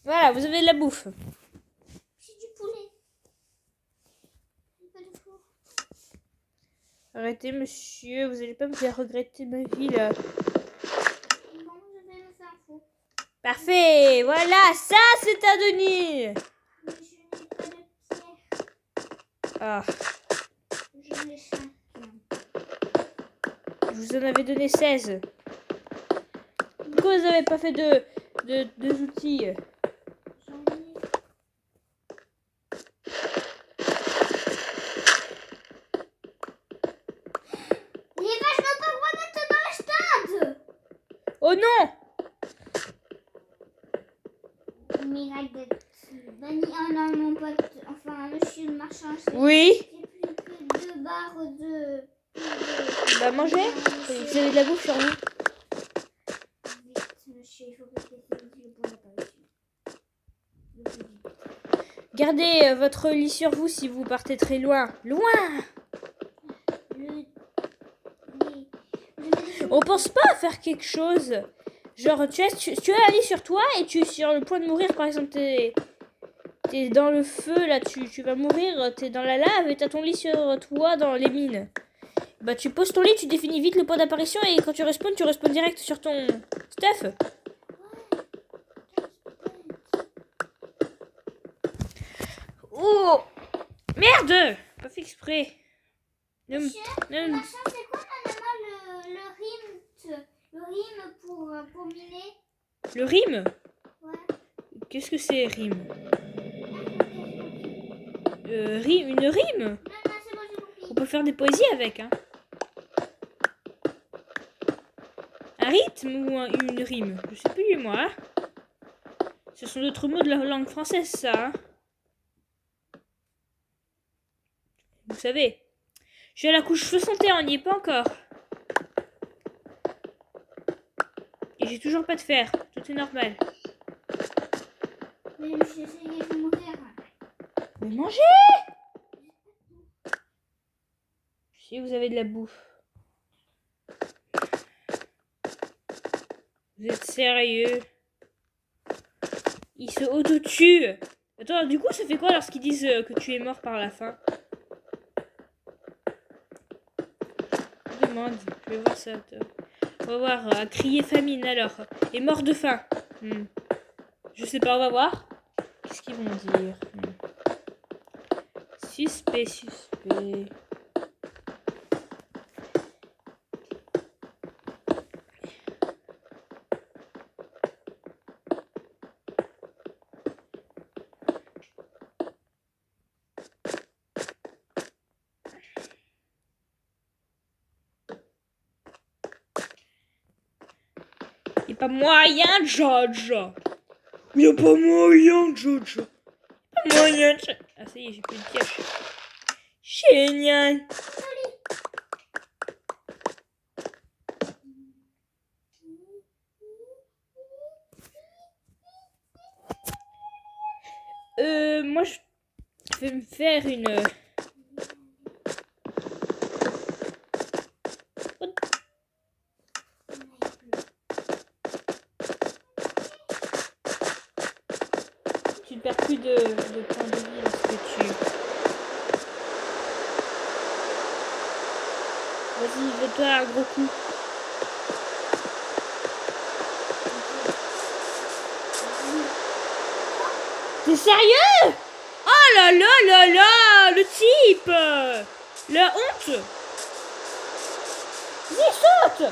Voilà, vous avez de la bouffe. C'est du poulet. Pas de four. Arrêtez, monsieur, vous allez pas me faire regretter ma vie là. Bon, je vais me faire four. Parfait, voilà, ça c'est à Denis. Mais je n'ai pas de pierre. Ah, Je n'ai 5. je vous en avais donné 16. Pourquoi vous n'avez pas fait deux outils? J'en ai. Il est vachement pas loin d'être dans le stade. Oh non! Miracle d'être banni. Oh non, mon pote. Enfin, monsieur le marchand. Oui. J'ai plus que 2 barres de... Bah mangez. Vous avez de la bouffe sur vous. Vite, monsieur, il faut que je fasse Gardez votre lit sur vous si vous partez très loin. Loin! On pense pas à faire quelque chose. Genre, tu as un lit sur toi et tu es sur le point de mourir. Par exemple, t'es dans le feu, là, tu vas mourir. T'es dans la lave et t'as ton lit sur toi dans les mines. Bah, tu poses ton lit, tu définis vite le point d'apparition et quand tu respawns direct sur ton stuff. Oh! Merde! Pas fait exprès. Monsieur, le machin, c'est quoi le rime pour miner? Le rime? Ouais. Qu'est-ce que c'est rime? Une rime? Non, c'est bon, j'ai compris. On peut faire des poésies avec, hein. Un rythme ou une rime? Je sais plus, moi. Ce sont d'autres mots de la langue française, ça. Hein. Vous savez. Je suis à la couche 61, on n'y est pas encore. Et j'ai toujours pas de fer. Tout est normal. Mais j'ai essayé de mourir. Mais mangez! Si vous avez de la bouffe. Vous êtes sérieux? Ils se auto-tuent. Attends, du coup, ça fait quoi lorsqu'ils disent que tu es mort par la faim? Je demande. Je vais voir ça. On va voir. À crier famine alors. Et mort de faim. Je sais pas, on va voir. Qu'est-ce qu'ils vont dire? Suspect. Y'a pas moyen, George. Y'a pas moyen, George. Pas moyen. Ah, ça y est, j'ai plus de pioche. Génial. Moi, je vais me faire une... Tu ne perds plus de points de vie lorsque tu... Vas-y, fais-toi un gros coup. T'es sérieux? Oh là là là là, le type. La honte. Vas-y, saute.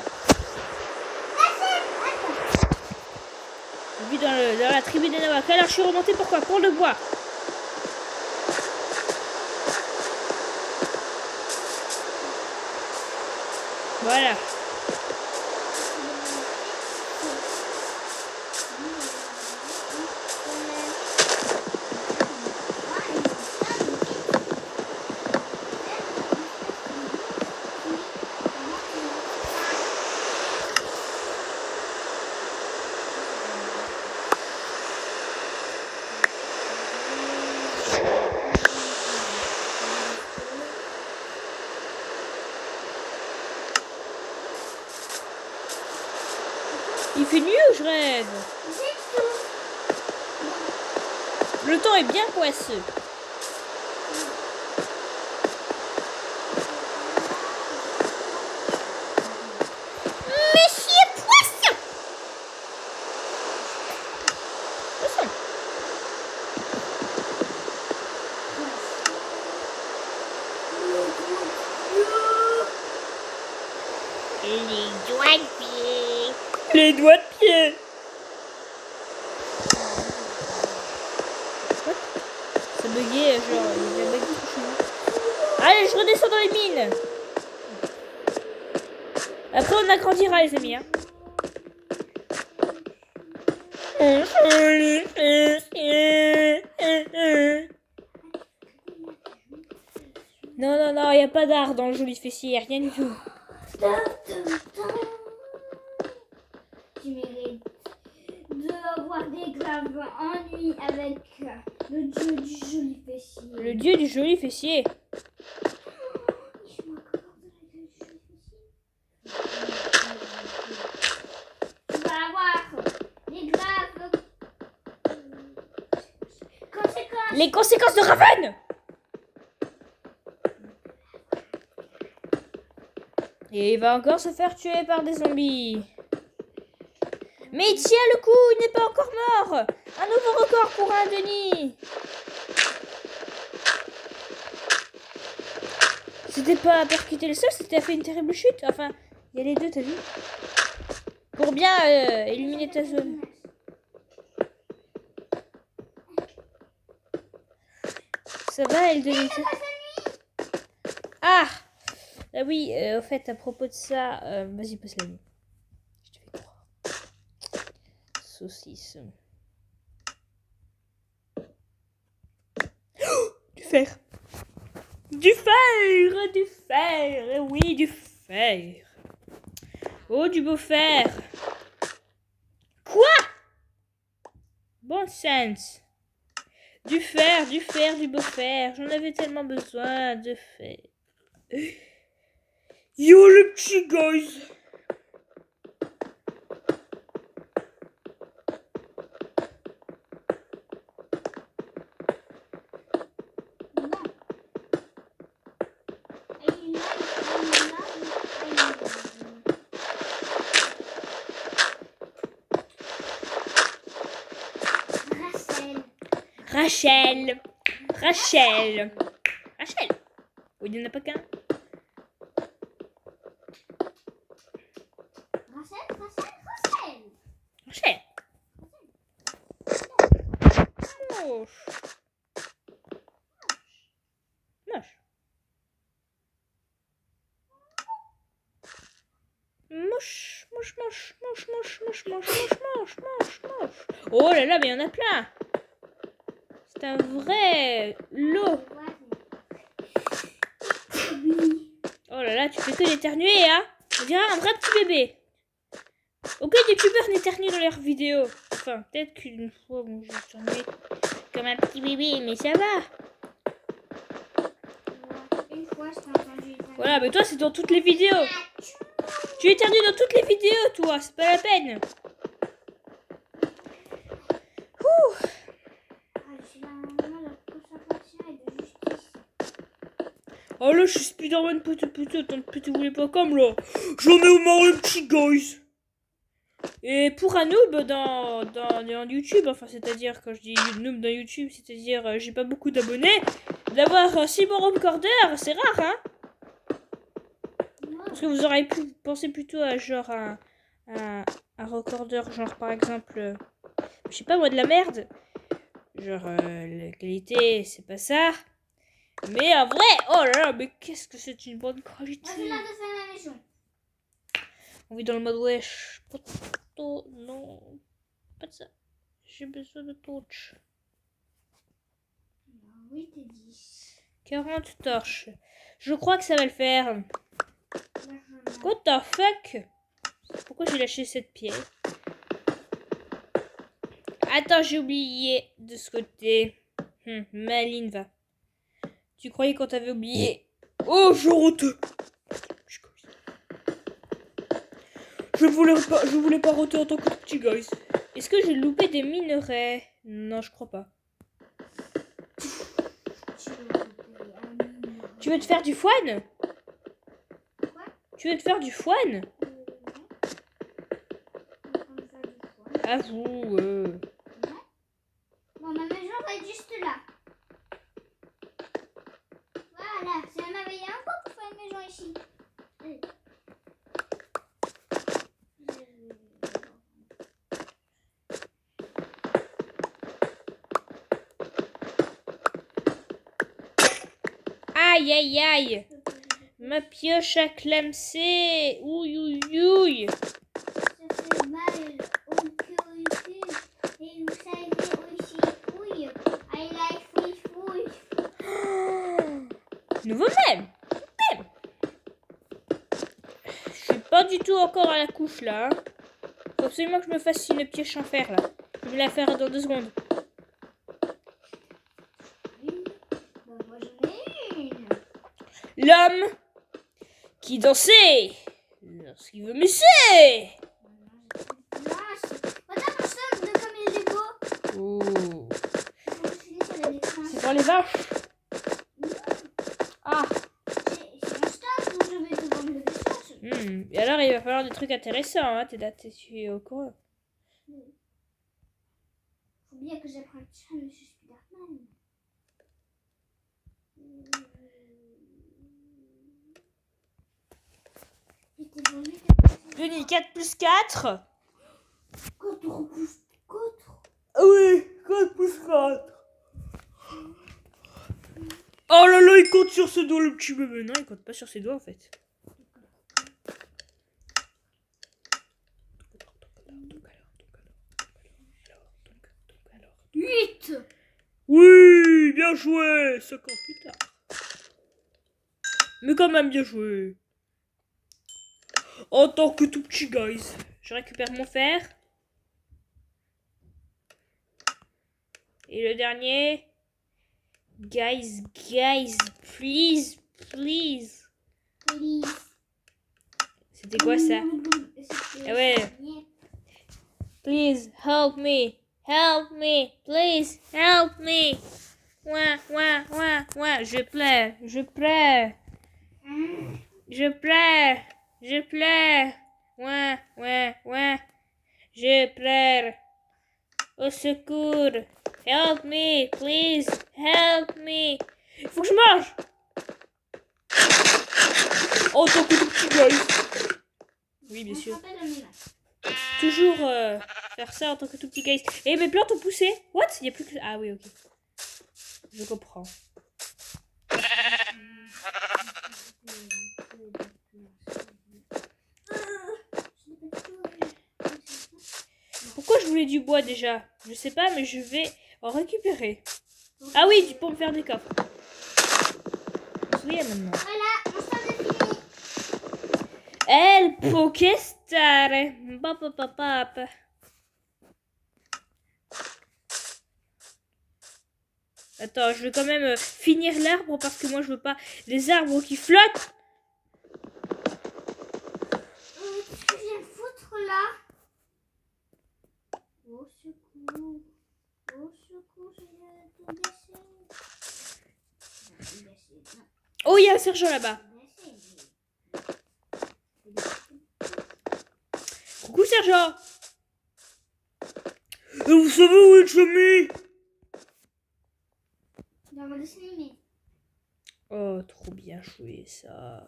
Je vis dans la tribu des Nawak. Alors je suis remontée pourquoi? Pour le bois. Voilà. Il fait nuit ou je rêve? Le temps est bien poisseux. Monsieur Poisson! Poisson. Les doigts de pied. Les doigts de pied. What? Ça buguait, genre, il y a bugué tout chez. Allez, je redescends dans les mines. Après, on agrandira, les amis. Hein. Non, non, non, il n'y a pas d'art dans le joli fessier, rien du tout. Tu mérites d'avoir des gravats. en nuit avec le dieu du joli fessier. Le dieu du joli fessier. Je m'accorde avec le dieu du joli fessier. Tu vas avoir les graves conséquences. Les conséquences de Raven. Et il va encore se faire tuer par des zombies. Mais il tient le coup, il n'est pas encore mort. Un nouveau record pour un Denis. C'était pas percuter le sol, c'était fait une terrible chute. Enfin, il y a les deux, t'as vu? Pour bien éliminer ta zone. Ça va, elle Denis? Ah! Ah oui, au fait, à propos de ça, vas-y, passe la nuit. Je te fais croire. Saucisse. Oh, du fer. Du fer, du fer, oui, du fer. Oh, du beau fer. Quoi? Bon sens. Du fer, du beau fer. J'en avais tellement besoin de fer. Yo le petit guys. Rachel. Rachel. Rachel. Oh, il n'y en a pas qu'un. Rachel. Moche. Moche. Moche, moche, moche, moche, moche, moche, moche, moche, moche, moche, moche. Oh là là, mais il y en a plein. C'est un vrai lot. Oh là là, tu fais que d'éternuer, hein? On dirait un vrai petit bébé. Aucun youtubeur n'éternue dans leurs vidéos. Enfin, peut-être qu'une fois, bon, j'ai éternué comme un petit bébé, mais ça va. Une fois, je t'ai entendu. Voilà, mais toi, c'est dans toutes les vidéos. Tu éternues dans toutes les vidéos, toi. C'est pas la peine. Ouh. Oh là, je suis Spider-Man, peut-être, tant que tu voulais pas comme là. J'en ai marre, le petit guys. Et pour un noob dans YouTube, enfin, c'est-à-dire, quand je dis noob dans YouTube, c'est-à-dire, j'ai pas beaucoup d'abonnés, d'avoir un si bon recorder, c'est rare, hein. Parce que vous auriez pu penser plutôt à genre un recorder, genre par exemple, je sais pas moi, de la merde. Genre, la qualité, c'est pas ça. Mais en vrai, oh là là, mais qu'est-ce que c'est une bonne qualité. On vit dans le mode wesh. Non, pas de ça. J'ai besoin de torches. Oui, t'es 10. 40 torches. Je crois que ça va le faire. What the fuck? Pourquoi j'ai lâché cette pierre? Attends, j'ai oublié de ce côté. Maline, va. Tu croyais qu'on t'avait oublié? Oh, je rote. Je voulais pas roter en tant que petit guys. Est-ce que j'ai loupé des minerais? Non, je crois pas. Tu veux te faire du foine? Tu veux te faire du foine? Avoue. Bon, ma maison va être juste là. Voilà, c'est un avait encore pour faire une maison ici. Aïe, aïe, aïe. Ma pioche a clamsé. Ouille, ouille, ouille. Ça fait mal au cul. Et vous savez aussi, ouille. I like fish food. Nouveau même. Je suis pas du tout encore à la couche là. Faut absolument que je me fasse une pioche en fer là. Je vais la faire dans 2 secondes. Une. Bon, moi j'en ai une. L'homme qui dansait lorsqu'il veut musser. Regarde mon stand de comme il est beau. Oh. Faut que je finisse avec l'écran. C'est pour les vaches. Ah. C'est mon stand où je vais te vendre le dessin. Et alors, il va falloir des trucs intéressants, hein. Tu es au courant. Faut bien que j'apprenne ça, mais je suis Spider-Man. Denis, 4 plus 4. 4 plus 4. Oui, 4 plus 4. Oh là là, il compte sur ses doigts, le petit bébé. Non, il compte pas sur ses doigts, en fait. Huit. Oui, bien joué. 5 ans plus tard. Mais quand même bien joué. En tant que tout petit, guys. Je récupère mon fer. Et le dernier. Guys, please. Please. C'était quoi ça? Ah ouais. Please, help me. Help me. Please, help me. Ouais. Je pleure. Je pleure. Ouais. Je pleure. Au secours. Help me, please. Help me. Il faut que je mange. Oh, tant que tout petit, guys. Oui, bien sûr. Toujours faire ça en tant que tout petit, guys. Et mes plantes ont poussé. What? Il n'y a plus que... Ah oui, ok. Je comprends. Pourquoi je voulais du bois déjà? Je sais pas, mais je vais en récupérer. Ah oui, pour me faire des coffres. Je me souviens maintenant. Voilà, mon stand est fini. El Pokestare. Papa. Attends, je vais quand même finir l'arbre parce que moi je veux pas des arbres qui flottent. Qu'est-ce que je viens de foutre là? Au secours, je viens de te gâcher. Oh, il y a un sergent là-bas. Coucou sergent. Et vous savez où est Chami? Dans mon dessin animé. Oh, trop bien joué ça.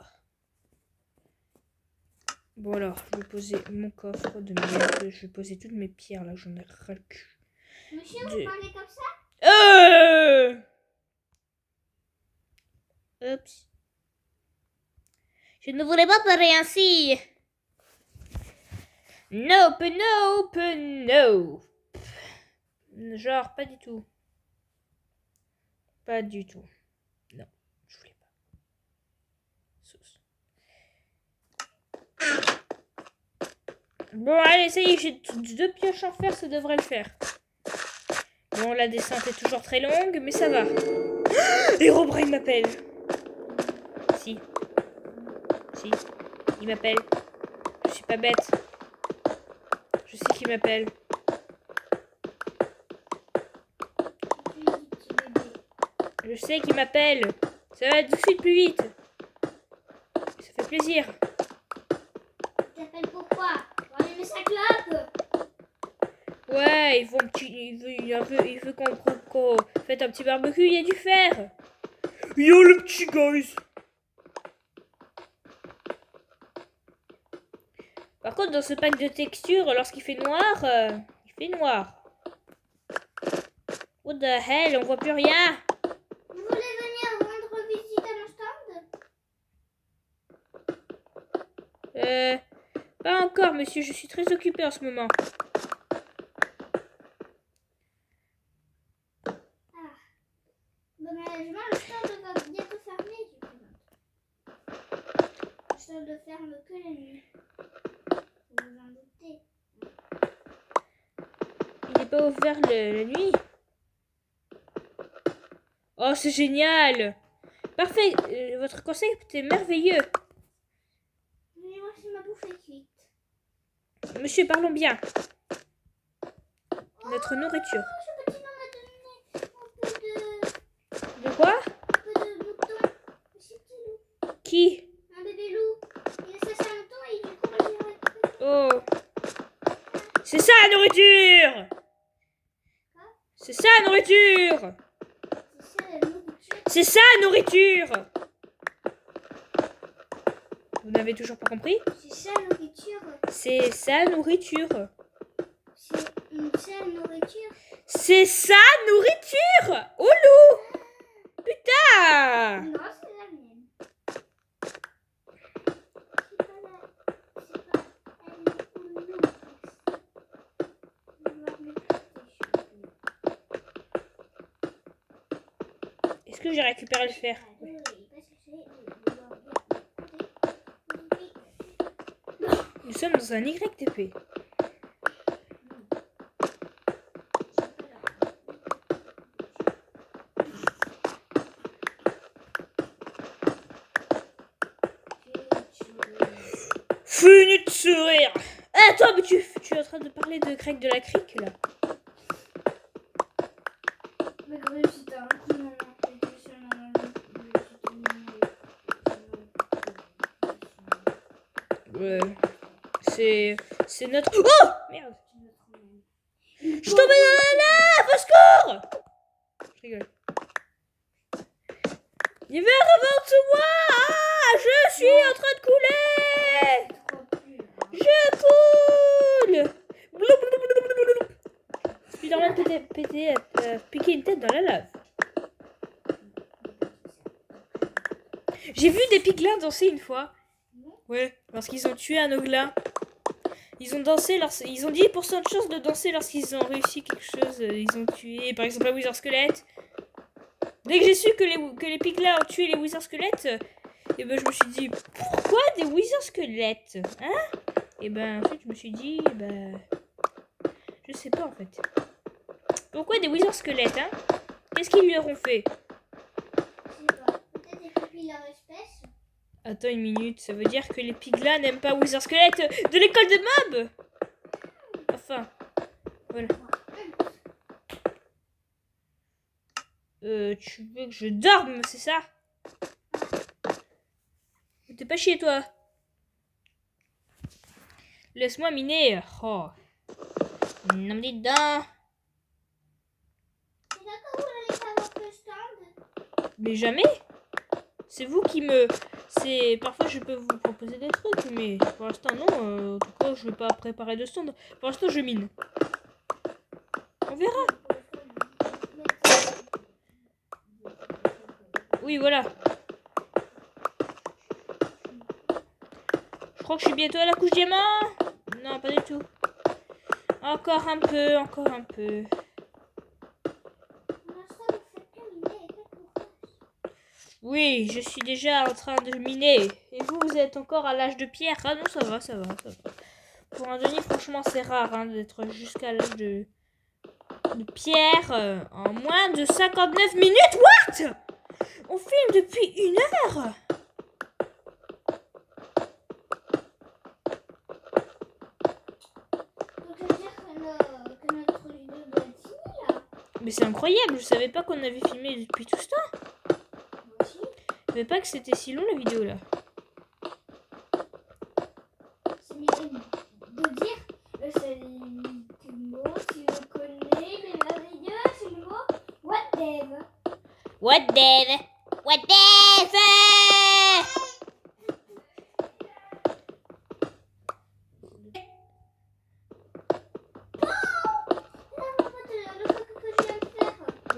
Bon alors, je vais poser mon coffre de merde. Je vais poser toutes mes pierres là, j'en ai ras le cul. Monsieur, vous parlez comme ça? Oups. Je ne voulais pas parler ainsi. Nope. Genre, pas du tout. Pas du tout. Non, je voulais pas. Sauce. Bon, allez, ça y est, j'ai 2 pioches en fer, ça devrait le faire. Bon, la descente est toujours très longue, mais ça va. Herobrine m'appelle. Si, il m'appelle. Je suis pas bête. Je sais qu'il m'appelle. Je sais qu'il m'appelle. Ça va tout de suite plus vite. Ça fait plaisir. Tu t'appelles pourquoi? Pour allumer sa clope? Ouais, il veut qu'on fasse un petit barbecue, il y a du fer. Yo le petit guys. Par contre, dans ce pack de textures, lorsqu'il fait noir, il fait noir. What the hell, on voit plus rien. Vous voulez venir rendre visite à mon stand? Pas encore, monsieur, je suis très occupée en ce moment. Dommagement, le stand va bientôt fermer, je présente. Le stand ne ferme que la nuit. Vous vous en doutez. Il n'est pas ouvert la nuit. Oh, c'est génial. Parfait. Votre concept est merveilleux. Mais moi, c'est ma bouffe est cuite. Monsieur, parlons bien. Notre nourriture. Ce petit m'a donné un peu De quoi? de mouton. C'est petit loup. Qui? Un bébé loup. Il a ça longtemps et du coup, moi, j'ai récupéré. Oh. C'est ça la nourriture. C'est ça la nourriture. C'est ça la nourriture. C'est ça la nourriture. Vous n'avez toujours pas compris? C'est ça la nourriture. C'est sa nourriture. C'est une seule nourriture. C'est sa nourriture. Oh loup. Putain. Non, c'est la mienne. C'est pas elle ou nous. Je vais remettre Est-ce que j'ai récupéré le fer? oui, parce que Nous sommes dans un YTP. Fini de sourire. Attends, mais tu es en train de parler de Greg de la Crique, là. mais quand même, c'était un coup, maman. Ouais. C'est notre... Oh merde. Je suis tombée dans la lave. Au secours. Je rigole. Il y avait un ravin en dessous de moi. Ah, je suis en train de couler. Je coule. Spider-Man piquer une tête dans la lave. J'ai vu des piglins danser une fois. Ouais, lorsqu'ils ont tué un ogla. Ils ont dansé, ils ont 10% de chance de danser lorsqu'ils ont réussi quelque chose. Ils ont tué, par exemple, un Wither Squelette. Dès que j'ai su que les piglins ont tué les Wither Squelettes, et ben je me suis dit, pourquoi des Wither Squelettes, hein? Et ben ensuite je me suis dit, ben je sais pas en fait. Pourquoi des Wither Squelettes, hein? Qu'est-ce qu'ils lui auront fait? Je sais pas. Peut-être des copies leur espèce. Attends une minute, ça veut dire que les piglins n'aiment pas Wither Squelette de l'école de Mob? Enfin, voilà. Tu veux que je dorme, c'est ça? T'es pas chier, toi. Laisse-moi miner. Oh. Non me dites donc. C'est d'accord, vous allez savoir que je stand. Mais jamais. C'est vous qui me... Parfois je peux vous proposer des trucs, mais pour l'instant non. En tout cas, je vais pas préparer de stand. Pour l'instant, je mine. On verra. Oui, voilà. Je crois que je suis bientôt à la couche diamant. Non, pas du tout. Encore un peu, encore un peu. Oui, je suis déjà en train de miner. Et vous, vous êtes encore à l'âge de pierre. Ah non, ça va, ça va, ça va. Pour un Denis, franchement, c'est rare hein, d'être jusqu'à l'âge de pierre en moins de 59 minutes. What? On filme depuis 1 heure. Donc ça veut dire que notre vidéo doit être finie là. Mais c'est incroyable, je savais pas qu'on avait filmé depuis tout ce temps. Moi aussi. Je savais pas que c'était si long la vidéo là. C'est mieux de dire c'est le mot si vous connaissez les merveilleux, c'est le mot what dev. What dev? What dev?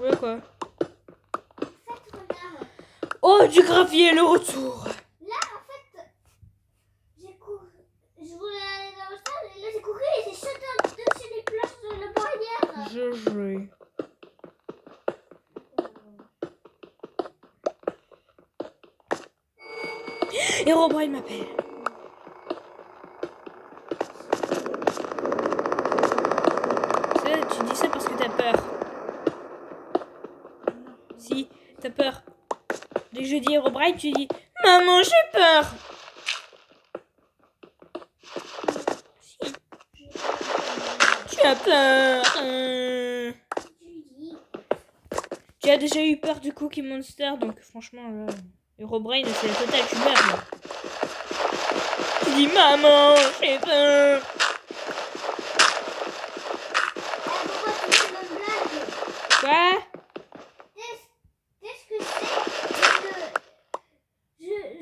Ouais quoi. Oh du gravier le retour. Là en fait j'ai couru. Je voulais aller dans le stade et là j'ai couru et j'ai sauté au-dessus des planches de la barrière. Je jouais. Et Robrine m'appelle. Tu dis ça Si, t'as peur. Dès que je dis Herobrine, tu dis maman, j'ai peur. Si. Tu as peur. Tu as déjà eu peur du Cookie Monster, donc franchement, là, Herobrine, c'est la totale, tu meurs. Là. Tu dis maman, j'ai peur. Quoi? Qu'est-ce que c'est?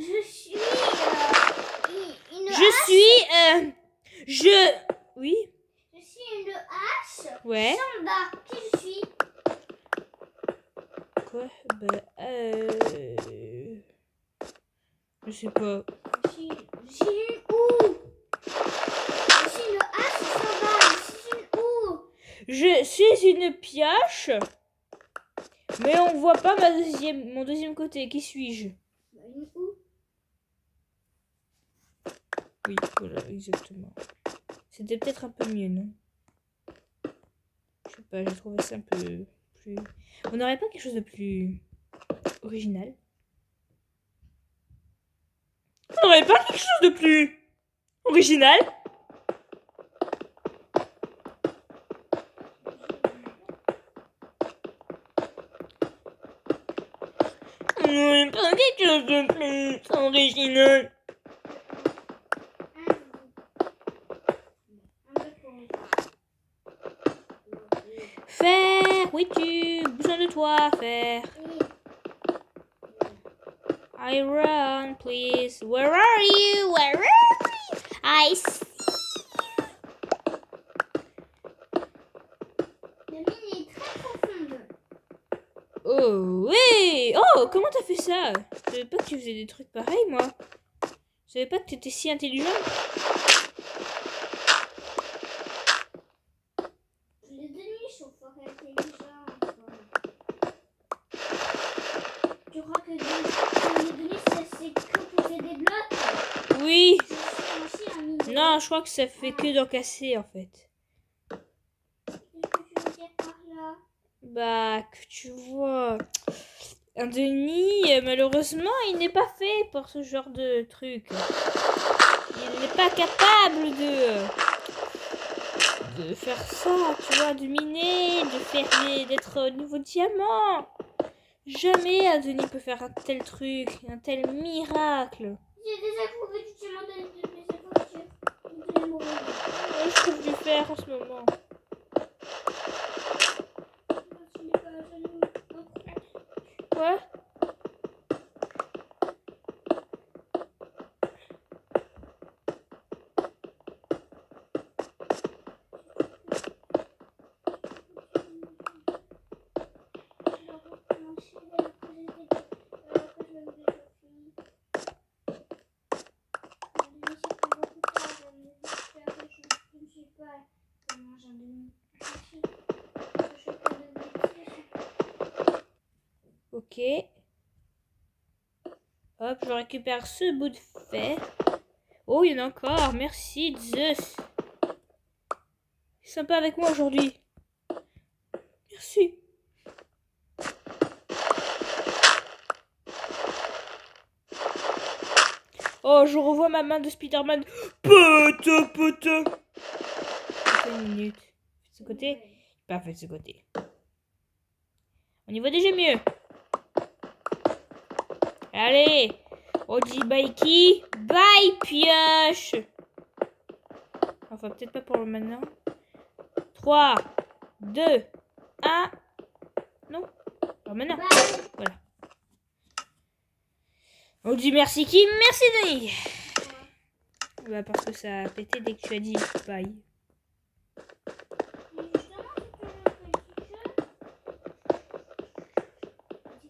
Je suis une hache. Oui? Je suis une hache. Ouais. Samba. Qui je suis? Quoi? Bah, je sais pas. Je suis une houe. Je suis une hache, Samba. Je suis une houe. Je suis une pioche, mais on voit pas mon deuxième côté. Qui suis-je? Une houe. Oui, voilà, exactement. C'était peut-être un peu mieux, non? Je sais pas, j'ai trouvé ça un peu plus... On n'aurait pas quelque chose de plus original? On n'aurait pas quelque chose de plus original? On n'aurait pas quelque chose de plus original? Faire, oui tu, besoin de toi, faire. I run, please. Where are you? Where are you? I see. La mine est très profonde. Oh oui. Oh, comment t'as fait ça? Je savais pas que tu faisais des trucs pareils, moi. Je savais pas que tu étais si intelligent. Les demi-chauffeurs intelligents. Tu crois que les demi, c'est que pour faire des blocs? Oui. Je suis aussi un mini. Non, je crois que ça fait que d'encasser, en fait. Qu'est-ce que tu veux dire par là? Bah, que tu vois... Un Denis, malheureusement, il n'est pas fait pour ce genre de truc. Il n'est pas capable de faire ça, tu vois, de miner, d'être au niveau diamant. Jamais un Denis peut faire un tel truc, un tel miracle. J'ai déjà trouvé du diamant dans mes voitures. Je trouve du fer en ce moment. Quoi? Ok. Hop, je récupère ce bout de fer. Oh, il y en a encore. Merci, Zeus. C'est sympa avec moi aujourd'hui. Merci. Oh, je revois ma main de Spider-Man. Pote. Attends une minute. De ce côté. Parfait, de ce côté. On y voit déjà mieux. Allez. On dit bye qui? Bye pioche. Enfin, peut-être pas pour le maintenant. 3, 2, 1. Non. Alors maintenant. Voilà. On dit merci qui? Merci Denis. Bah parce que ça a pété dès que tu as dit bye.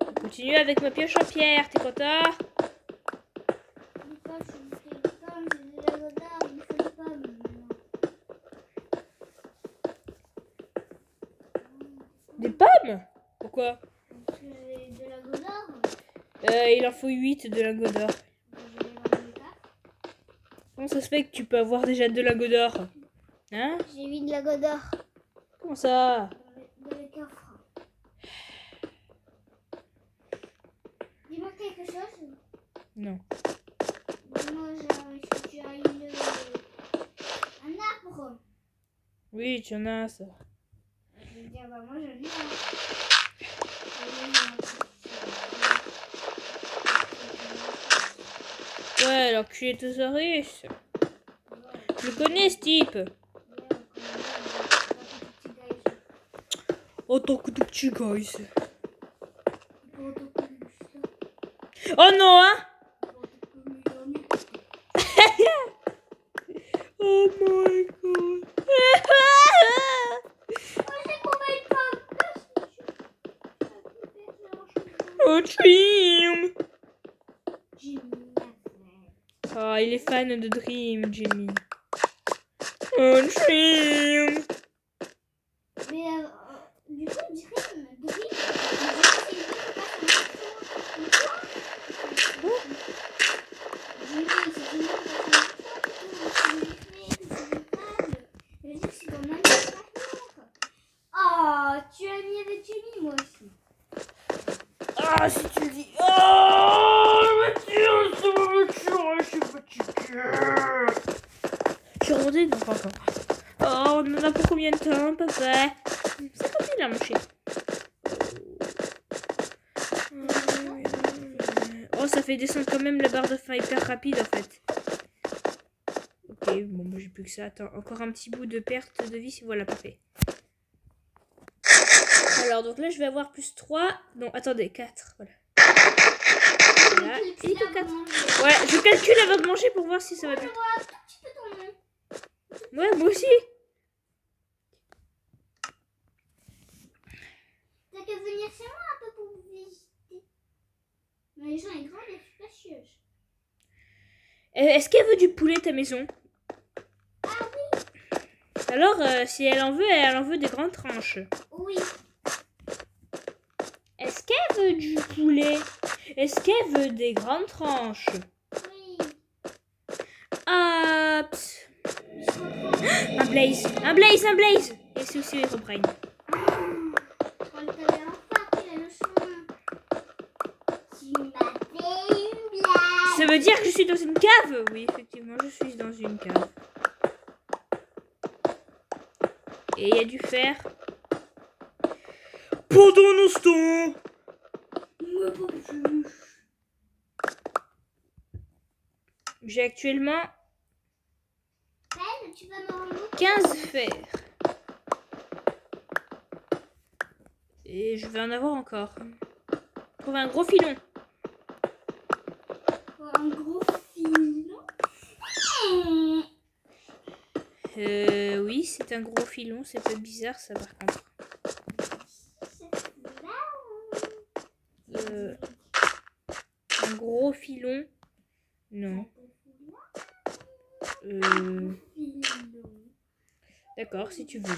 On continue avec ma pioche en pierre, t'es content? Des pommes? Pourquoi? Parce que j'ai de la godard. Il en faut 8 de lingots d'or. Comment ça se fait que tu peux avoir déjà de lingots d'or? Hein? J'ai mis de la godard Comment ça? dans les coffres. chose? Non. Moi, j'ai un arbre. Oui, tu en as ça. Je vais dire, bah, moi, j'en ai un. Ouais, l'enculé Thésaurus. Je le connais ce type. En tant que tout petit gars ici. Oh non, hein? Oh my god. Oh, Dream. Oh, il est fan de Dream, Jimmy. Oh, Dream. Mais du coup, Dream, oh, tu as mis avec Jimmy, moi aussi. Ah, si tu le dis. Oh, mais tiens, ça va me tuer, je suis fatiguée. Je suis remontée, non, pas encore. Oh, on en a pour combien de temps, papa? C'est pas bien, mon chien. Oh, ça fait descendre quand même la barre de faim hyper rapide, en fait. Ok, bon, moi j'ai plus que ça. Attends, encore un petit bout de perte de vie, voilà, parfait. Alors, donc là, je vais avoir plus 3. Non, attendez, 4. Voilà. Voilà. Et que 4. Ouais, je calcule avant de manger pour voir si ça va bien. Ouais, moi aussi. T'as qu'à venir chez moi un peu pour visiter. Mais les gens est grande et spacieuse. Est-ce qu'elle veut du poulet, ta maison? Ah oui. Alors, si elle en veut des grandes tranches. Oui. Est-ce qu'elle veut du poulet? Est-ce qu'elle veut des grandes tranches? Oui. Ah, pss. Un blaze, un blaze, un blaze. Et c'est aussi les reprennent. Quand t'avais enfin pris le chemin. Tu m'as fait une blague. Ça veut dire que je suis dans une cave? Oui, effectivement, je suis dans une cave. Et il y a du fer. Pendant un instant. J'ai actuellement Ben, tu vas me rendre 15 fers. Et je vais en avoir encore. Trouve un gros filon. un gros filon. Oui, c'est un gros filon. C'est pas bizarre ça par contre. Un gros filon. Non. D'accord, si tu veux.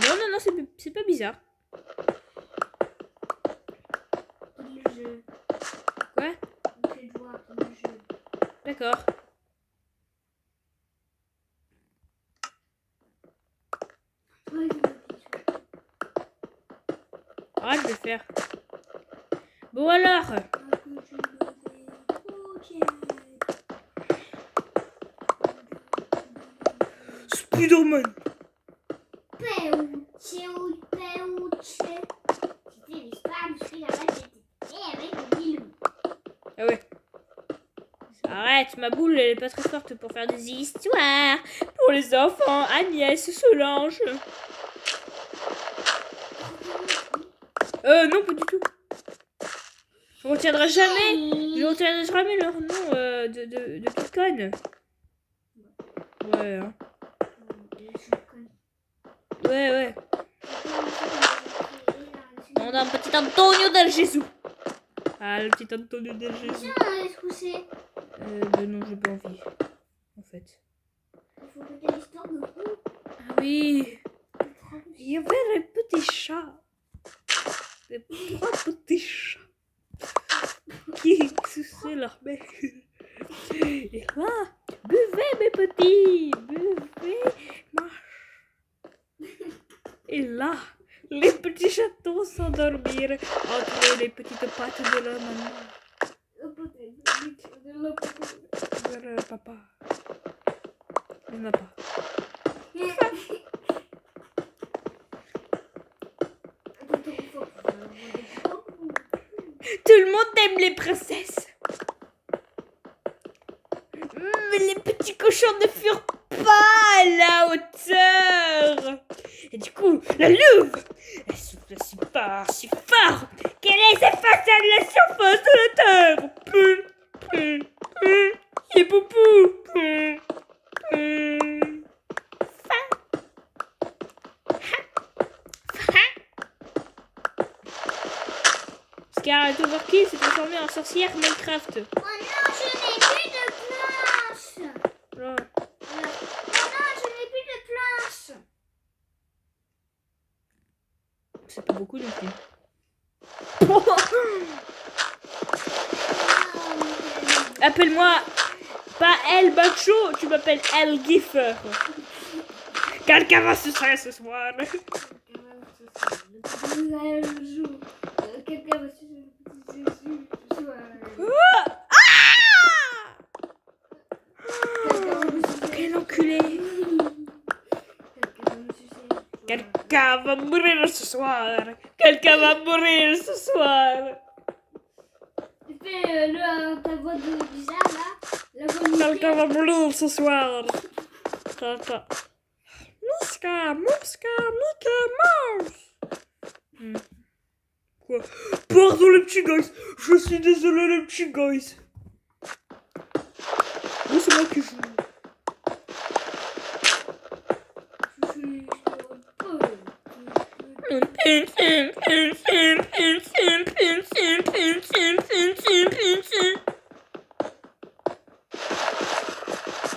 Non, non, non, c'est pas bizarre. Quoi? D'accord. Ah, je vais le faire. Bon alors. Spider-Man. C'était l'histoire du Spider-Man qui était avec le Bilou. Ah ouais. Arrête, ma boule, elle est pas très forte pour faire des histoires. Pour les enfants, Agnès, Solange. Non, pas du tout. Je retiendrai jamais. Je retiendrai jamais leur nom de Picon. Ouais, hein. Ouais, ouais. On a un petit Antonio del Gesù. Ah, le petit Antonio del Gesù. Non, j'ai pas envie. En fait. Il faut peut-être l'histoire de vous. Ah oui. Il y avait les petits chats. Les 3 petits chats. Qui suçaient leur bec. Et là, buvez mes petits. Buvez. Oui, marche. Et là, les petits chatons s'endormirent entre les petites pattes de leur maman. Voilà, papa. Il n'y en a pas. Tout le monde aime les princesses. Mais les petits cochons ne furent pas à la hauteur. Et du coup, la louve, elle souffle si fort qu'elle laisse effacer la surface de la terre. Et poupou. Scarlet Overkill s'est transformée en sorcière Minecraft. Oh non, je n'ai plus de planches. Oh. Oh non, je n'ai plus de planches. C'est pas beaucoup non plus. Appelle-moi pas El Bacho, tu m'appelles El Giffer. Quelqu'un va se faire ce soir. Quelqu'un va se Quel enculé. Quelqu'un va mourir ce soir. Quelqu'un va mourir ce soir. Fais ta voix de bizarre là. La voix de Quelqu'un va mourir ce soir. Tata. Mouska, Mickey Mouse. Quoi? Pardon les petits guys. Je suis désolé les petits guys. Oui, c'est moi qui joue.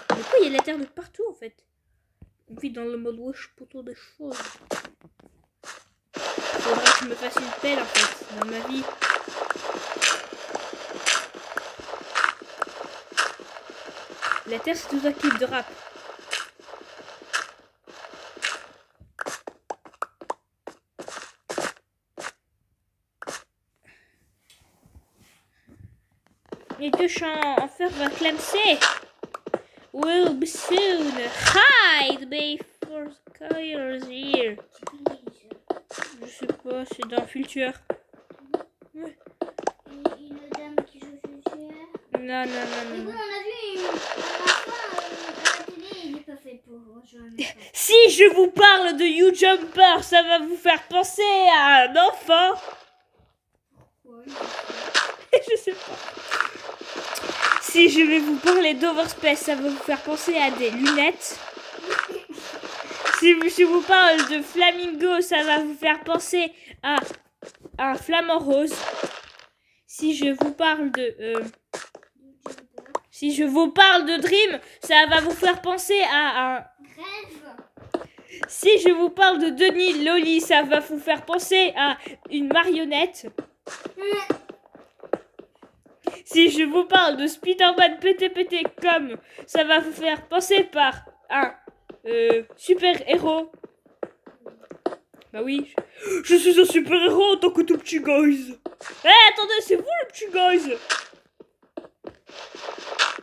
Pourquoi il y a la terre de partout en fait? On vit dans le mode wesh pour des choses. Faudrait que je me fasse une pelle en fait dans ma vie. La terre c'est tout un clip de rap. Les deux champs en fer va clamser. Will be soon. Hide before Skyler's here. Je sais pas, c'est dans le futur. Ouais. Une dame qui joue futur. Non. Du coup, on a vu un enfant à la télé, il n'est pas fait pour rejoindre un enfant. Si je vous parle de You Jumper, ça va vous faire penser à un enfant. Ouais. Je sais pas. Si je vais vous parler d'Overspace, ça va vous faire penser à des lunettes. Si je vous parle de Flamingo, ça va vous faire penser à un flamant rose. Si je vous parle de... si je vous parle de Dream, ça va vous faire penser à un... Rêve. Si je vous parle de Denis Loli, ça va vous faire penser à une marionnette. Si je vous parle de Spider-Man pété comme, ça va vous faire penser par un super-héros. Bah oui, je suis un super-héros en tant que tout petit guys. Eh, attendez, c'est vous le petit guys?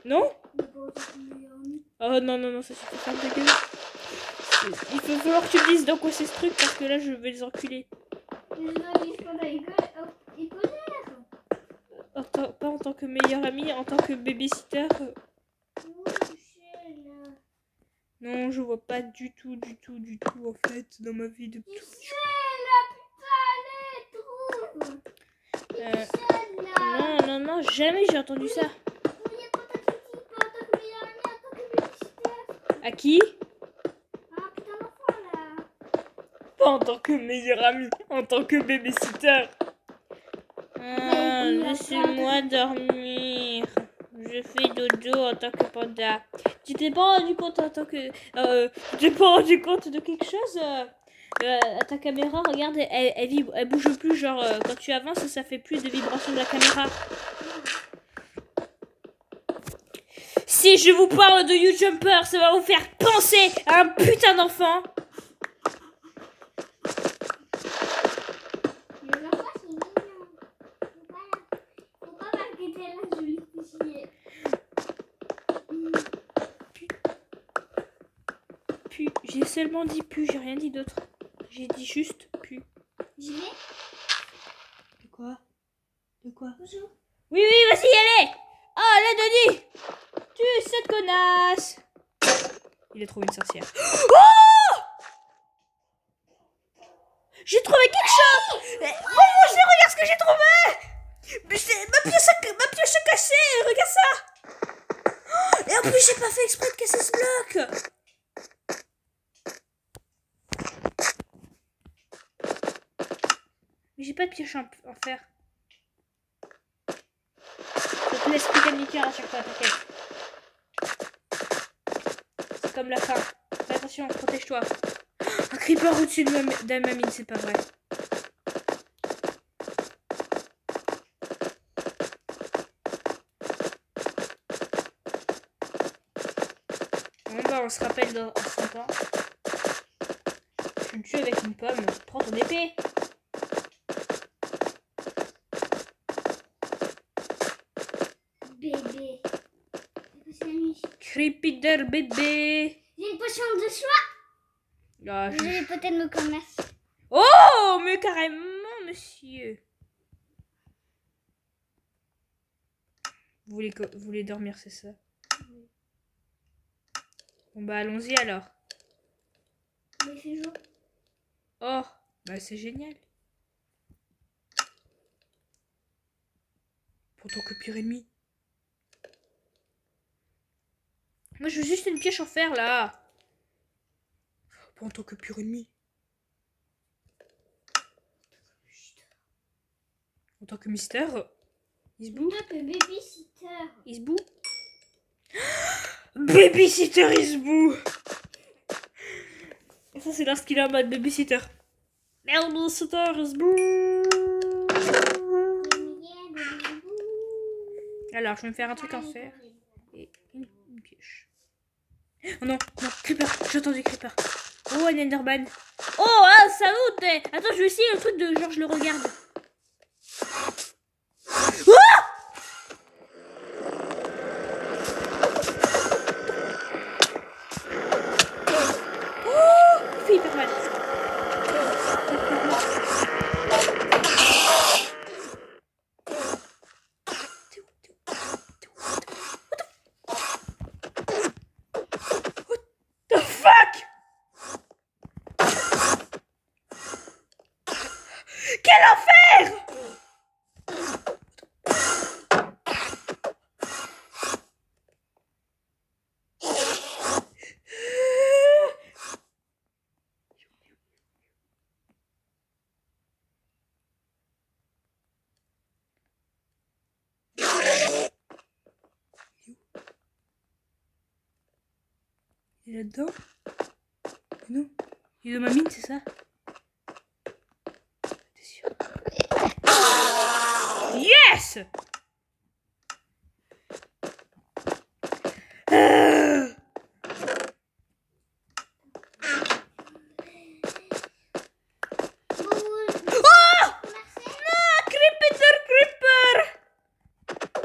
Non? Oh non, ça suffit pas de gueule. Il va falloir que tu me dises dans quoi c'est ce truc parce que là je vais les enculer. Pas en tant que meilleur ami, en tant que babysitter. Non, je vois pas du tout en fait dans ma vie de tout. Non, jamais j'ai entendu ça. À qui? Pas en tant que meilleur ami, en tant que babysitter. Laissez-moi dormir. Je fais dodo en tant que panda. Tu t'es pas rendu compte en tant que... tu t'es pas rendu compte de quelque chose à ta caméra, regarde, elle bouge plus. Genre, quand tu avances, ça fait plus de vibration de la caméra. Si je vous parle de YouJumper, ça va vous faire penser à un putain d'enfant. Les enfants, c'est mignon. Faut pas marquer la jolie fichier. Pu. J'ai seulement dit pu, j'ai rien dit d'autre. J'ai dit juste pu. J'y vais. De quoi? De quoi? Bonjour. Oui, vas-y, allez. Oh, là, Denis. Tu cette connasse. Il a trouvé une sorcière. Oh! J'ai trouvé quelque chose. Oh, regarde ce que j'ai trouvé. Ma pioche a cassé. Regarde ça. Et en plus, j'ai pas fait exprès de casser ce bloc. Mais j'ai pas de pioche en fer. Je te laisse piquer le cœur à chaque fois, t'inquiète. C'est comme la fin. Fais attention, protège-toi. Un creeper au-dessus de ma mine, c'est pas vrai. Bon bah on se rappelle dans 5 ans. Je me tue avec une pomme. Prends ton épée. Bébé. C'est la nuit. Creeper bébé. J'ai une potion de soie. Ah, Je vais peut-être me commerce. Oh, mais carrément, monsieur. Vous voulez dormir, c'est ça? Bon bah allons-y alors. Mais c'est jour. Oh, bah c'est génial. Pour ton pire ennemi. Moi je veux juste une pioche en fer là. Pour ton pire ennemi. En tant que mystère. Isbou. Babysitter. Isbou. Babysitter Isbou. Et ça c'est lorsqu'il est en mode babysitter. Babysitter Isbou. Alors je vais me faire un truc en fer. Et une pioche. Oh non, creeper, j'entends des creepers. Oh, un enderman. Oh, ah, ça saute. Attends, je vais essayer le truc de genre, je le regarde. Oh! Oh, il fait hyper mal. Quel enfer! Il est là-dedans? Non. Il est dans ma mine, c'est ça? T'es sûr? Yes!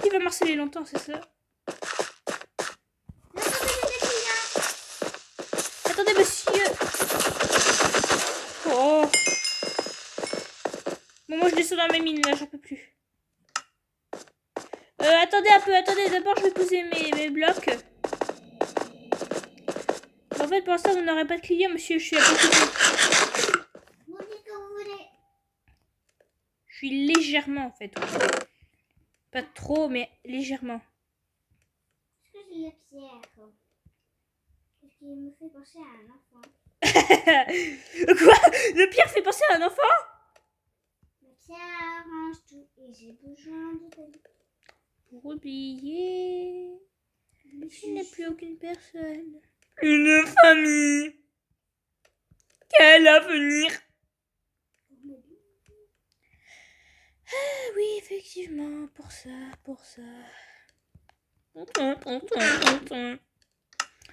Il va marceler longtemps, c'est ça? Attendez, monsieur! Oh! Bon, moi je descends dans mes mines là, j'en peux plus. Attendez un peu, attendez, d'abord je vais poser mes blocs. En fait, pour l'instant, vous n'aurez pas de clients, monsieur, je suis à côté de vous. Vous dites que vous voulez. Je suis légèrement en fait. Pas trop, mais légèrement. Est-ce que j'ai la pierre? Parce qu'il me fait penser à un enfant. Quoi? Le pire fait penser à un enfant? La pierre arrange tout et j'ai besoin de ta vie. Pour oublier, je n'ai plus aucune personne. Une famille. Quel avenir? Ah oui, effectivement, pour ça.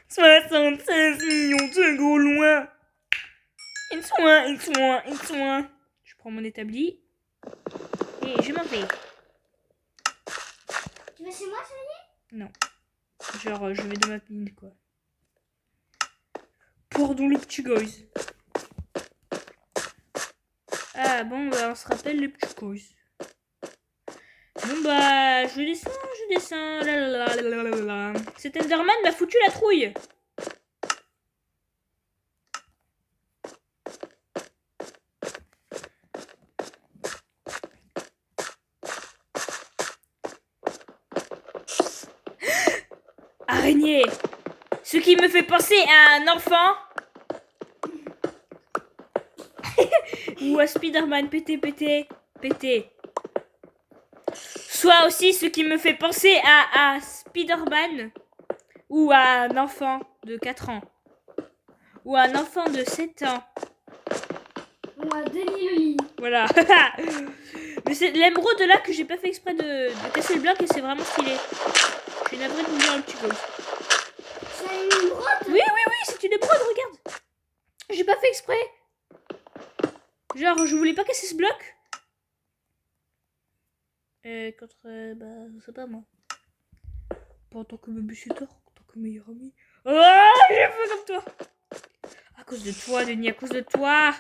76 millions de Gaulois. Je prends mon établi. Et je m'en vais. Tu vas chez moi, ça y est? Non. Genre, je vais dans ma mine, quoi. Pardon, les petits guys. Ah, bon, bah, on se rappelle les petits guys. Bon, bah, je descends. Lalalala. Cet Enderman m'a foutu la trouille. Araignée. Ce qui me fait penser à un enfant. Ou à Spider-Man, pété. Soit aussi ce qui me fait penser à Spider-Man. Ou à un enfant de 4 ans. Ou à un enfant de 7 ans. Ou à Denis le lit. Voilà. Mais c'est l'émeraude là que j'ai pas fait exprès de casser le bloc et c'est vraiment stylé. Je suis navrée de vous dire un petit peu. C'est une émeraude? Oui, c'est une émeraude, regarde. J'ai pas fait exprès. Genre, je voulais pas casser ce bloc. Bah, je sais pas moi. Pas en tant que babysitter, en tant que meilleur ami. Oh, j'ai fait comme toi. À cause de toi, Denis, à cause de toi.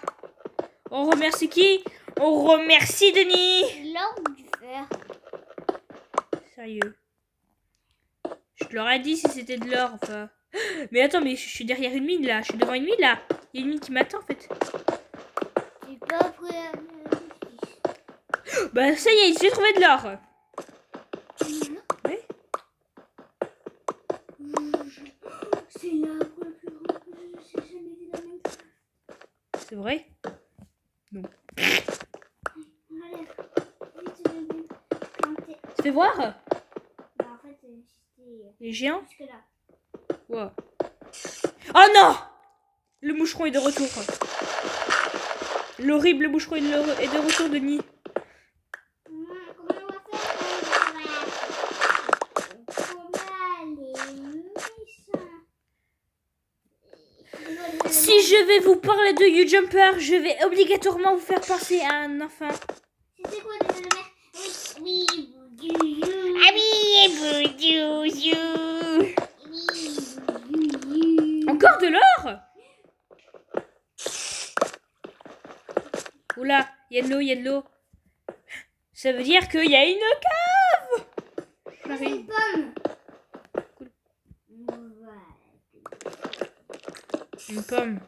On remercie qui? On remercie Denis. L'or ou du fer? Sérieux. Je te l'aurais dit si c'était de l'or, enfin. Mais attends, mais je suis derrière une mine là. Je suis devant une mine là. Il y a une mine qui m'attend en fait. J'ai pas pris la... Bah ça y est, j'ai trouvé de l'or. Oui. C'est l'arbre le plus grand que j'ai jamais vu dans ma vie. C'est vrai? Non. Allez, vite de planter. Tu fais voir? Bah, en fait, c'était Les géants? jusque là. Wow. Oh non! Le moucheron est de retour. L'horrible moucheron est de retour, Denis. Comment on va faire? Si je vais vous parler de YouJumper, je vais obligatoirement vous faire penser à un enfant. C'était quoi déjà le mec? Oui, Boudou. Ah oui, Boudou. Encore de l'or? Oula, il y a de l'eau. Ça veut dire qu'il y a une cave. C'est une pomme. Cool. Voilà. Une pomme.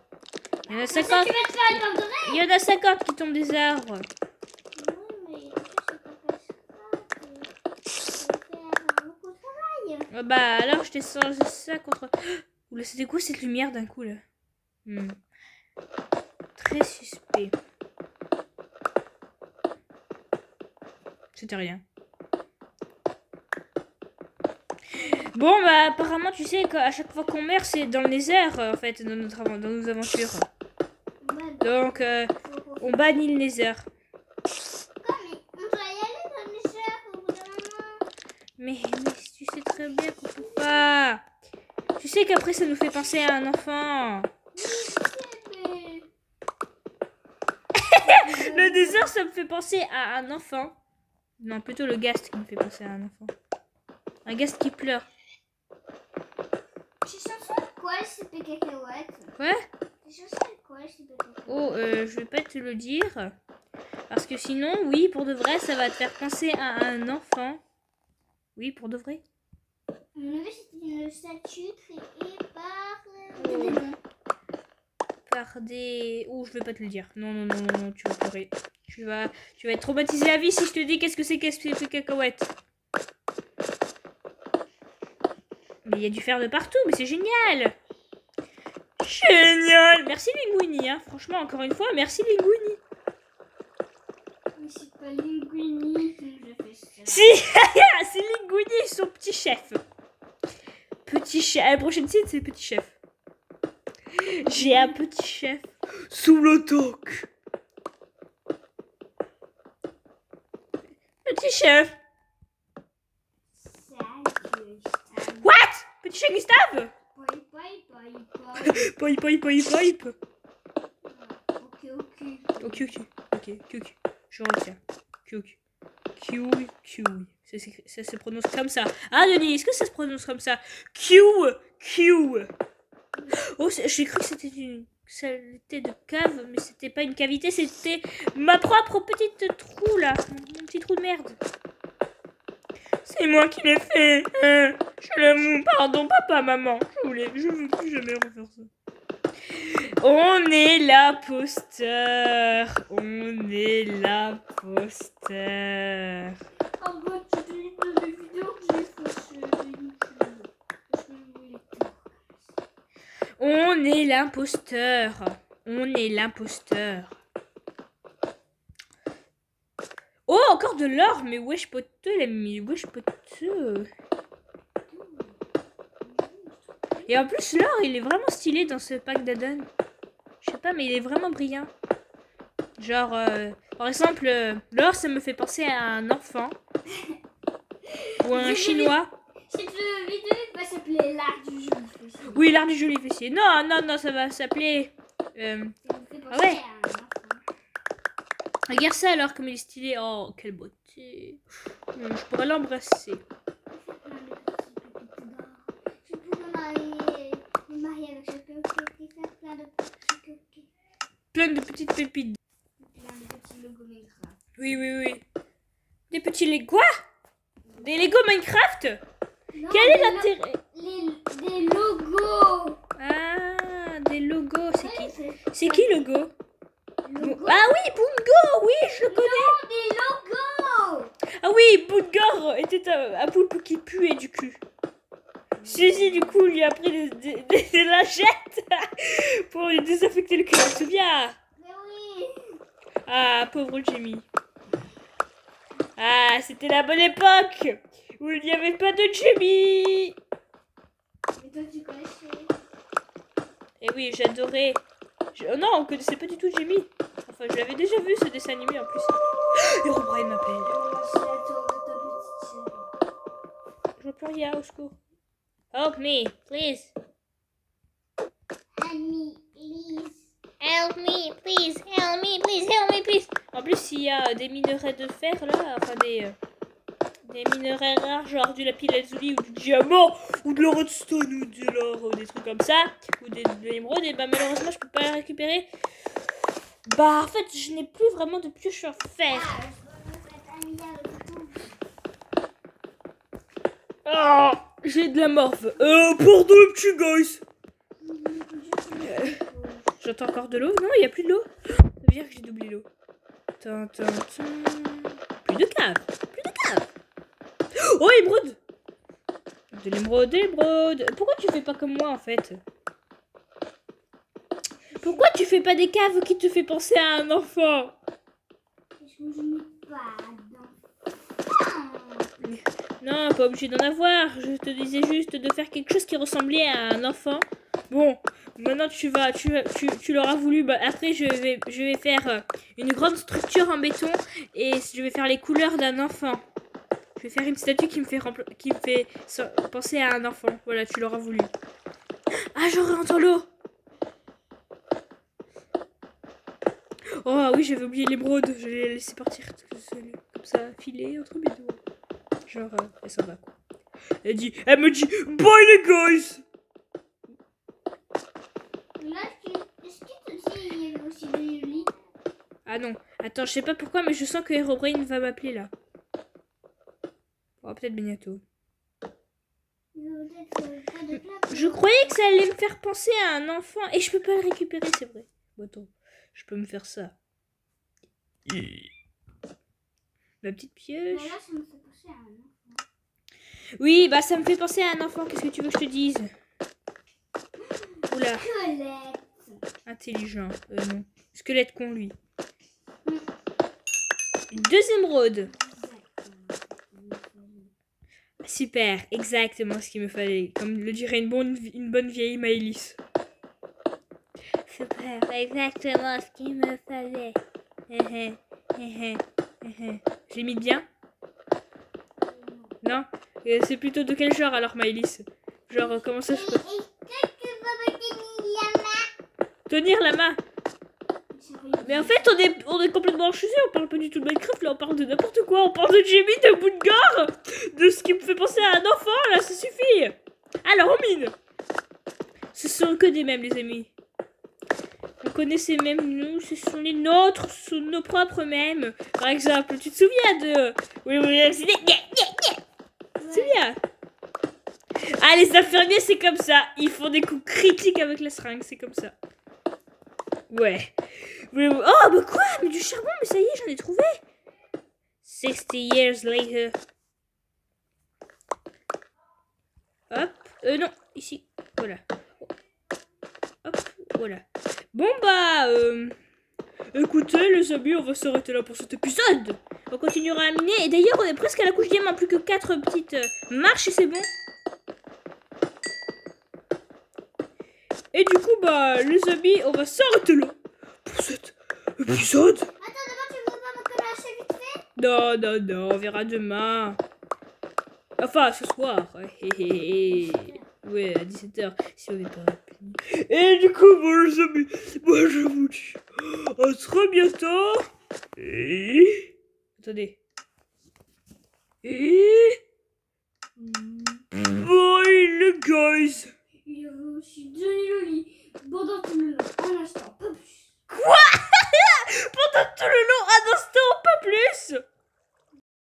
Il y en a Comme ça, 50. tu vas te faire une pomme de verre. Il y en a 50 qui tombent des arbres. Oui, mais je sais pas faire ça. Je vais faire beaucoup de travail. Ah bah alors je t'ai changé ça contre... Oula, c'était quoi cette lumière d'un coup là? Très suspect. C'était rien. Bon bah apparemment tu sais qu'à chaque fois qu'on meurt c'est dans le Nether en fait dans nos aventures. Donc on bannit le Nether. Comme on doit y aller dans les chers au bout d'un moment. Mais tu sais très bien qu'on peut pas. Tu sais qu'après ça nous fait penser à un enfant. Oui, je sais, mais... Le désert, ça me fait penser à un enfant. Non, plutôt le Ghast qui me fait penser à un enfant. Un Ghast qui pleure. J'ai chanson quoi ces cacahuètes? Quoi? J'ai chanson quoi ces cacahuètes? Oh, je vais pas te le dire. Parce que sinon, oui, pour de vrai, ça va te faire penser à un enfant. Oui, pour de vrai. Mon avis, c'était une statue créée par... Par des... Oh, je vais pas te le dire. Non, tu vas pleurer. Tu vas être traumatisé à vie si je te dis qu'est-ce que c'est ces cacahuètes. Mais il y a du fer de partout, mais c'est génial. Génial. Merci Linguini, hein. Franchement, encore une fois, merci Linguini. Mais c'est pas Linguini qui nous a fait ça. Si, c'est Linguini, son petit chef. Petit chef. À la prochaine scène, c'est petit chef. J'ai un petit chef sous l'attaque. Petit chef. Salut. chez Gustave? Poi. Poi. Ok. Ok. Je retiens. Kiwi. Ça se prononce comme ça. Ah, Denis, est-ce que ça se prononce comme ça? Q. Oh, j'ai cru que c'était une saleté de cave, mais c'était pas une cavité, c'était ma propre petite trou là. Mon petit trou de merde. C'est moi qui l'ai fait. Je l'avoue. Pardon, papa, maman. Je veux plus jamais refaire ça. On est l'imposteur. En gros, tu te lis dans les vidéos que j'ai fait sur YouTube. On est l'imposteur. Oh, encore de l'or. Mais wesh poteux, l'ami. Wesh poteux. Et en plus, l'or, il est vraiment stylé dans ce pack d'addon. Je sais pas, mais il est vraiment brillant. Genre, par exemple, l'or, ça me fait penser à un enfant. Ou un chinois. Cette vidéo va s'appeler l'art du joli fessier. Oui, l'art du joli fessier. Non, ça va s'appeler... Ah ouais. Regarde ça alors, comme il est stylé. Oh, quelle beauté. Je pourrais l'embrasser. Je pourrais me marier avec ce coquet, faire Plein de petites pépites. plein de petits logos Minecraft. Oui. Des petits Lego. Des Lego Minecraft. Non, Quel est l'intérêt? Des logos. Ah, des logos. C'est qui? Ouais, C'est qui Logo? Logo. Ah oui, Bungo. Oui, je le connais. Non, des logos. Ah oui, Bungo était un poulpe qui puait du cul. Suzy, du coup, lui a pris des lingettes pour lui désinfecter le cul. Tu te souviens? Mais oui. Ah, pauvre Jamie. Ah, c'était la bonne époque où il n'y avait pas de Jamie. Et toi, tu connaissais? Et oui, j'adorais. Oh non, on connaissait pas du tout Jamie. Enfin, je l'avais déjà vu ce dessin animé en plus. Et Herobrine m'appelle. C'est la tour de ta petite série. Je vois plus rien, au secours. Help me, please. Help me, please. En plus, il y a des minerais de fer là, enfin des minerais rares, genre du lapis lazuli ou du diamant, ou de la redstone, ou de l'or, ou des trucs comme ça, ou de l'émeraude, et bah malheureusement, je peux pas la récupérer. Bah, en fait, je n'ai plus vraiment de pioche en fer. Oh, j'ai de la morve. Pardon, les petits guys. J'entends encore de l'eau. Non, il n'y a plus de l'eau. Ça veut dire que j'ai doublé l'eau. Plus de cave. Oh, émeraude. De l'émeraude. Pourquoi tu fais pas comme moi, en fait? Pourquoi tu fais pas des caves qui te fait penser à un enfant? Je n'ai pas Non, pas obligé d'en avoir. Je te disais juste de faire quelque chose qui ressemblait à un enfant. Bon, maintenant tu l'auras voulu. Bah, après, je vais faire une grande structure en béton et je vais faire les couleurs d'un enfant. Je vais faire une statue qui me fait penser à un enfant. Voilà, tu l'auras voulu. Ah, je rentre l'eau. Oh oui, j'avais oublié l'émeraude. Je l'ai laissé partir comme ça, filer entre mes doigts. Genre, elle s'en va quoi. Elle me dit, bye les guys. Là, est-ce que tu sais, il y avait aussi des lits? Ah non, attends, je sais pas pourquoi, mais je sens que Herobrine va m'appeler là. Oh, peut-être bientôt. Je croyais que ça allait me faire penser à un enfant et je peux pas le récupérer, c'est vrai. Bon, attends, je peux me faire ça. Ma petite pioche. Là, ça me fait penser à un enfant. Oui, bah ça me fait penser à un enfant. Qu'est-ce que tu veux que je te dise? Oula. Squelette. Intelligent. Non. Squelette con, lui. Deux émeraudes. Super. Exactement ce qu'il me fallait. Comme le dirait une bonne vieille Maëlys. Super. Exactement ce qu'il me fallait. Je l'ai mis bien? Non? C'est plutôt de quel genre alors, Maëlys? Genre, comment ça je peux tenir la main? Mais en fait, on est complètement enchusé, on parle pas du tout de Minecraft, là, on parle de n'importe quoi. On parle de Jamie, de Boudgar, de ce qui me fait penser à un enfant, là, ça suffit. Alors, on mine. Ce sont que des mèmes, les amis. On connaît ces mèmes, nous, ce sont les nôtres, ce sont nos propres mèmes. Par exemple, tu te souviens de... Oui, tu te souviens? Ah, les infirmiers, c'est comme ça. Ils font des coups critiques avec la seringue, c'est comme ça. Ouais. Oh, bah quoi? Mais du charbon, mais ça y est, j'en ai trouvé. 60 years later. Hop. Non, ici. Voilà. Hop, voilà. Bon, bah... écoutez, les amis, on va s'arrêter là pour cet épisode. On continuera à miner. Et d'ailleurs, on est presque à la couche diamant. Plus que 4 petites marches et c'est bon. Et du coup, bah, les amis, on va s'arrêter là pour cet épisode. Attends, d'abord, tu veux pas me clasher vite fait? Non, non, non, on verra demain. Enfin, ce soir. Ouais, à 17h, si on n'est pas fini. Et du coup, bon, les amis, moi, je vous dis à très bientôt. Et... attendez. Et... bye, les guys. Je suis Johnny Loli. Pendant tout le long, un instant, pas plus. Quoi? Pendant tout le long, un instant, pas plus.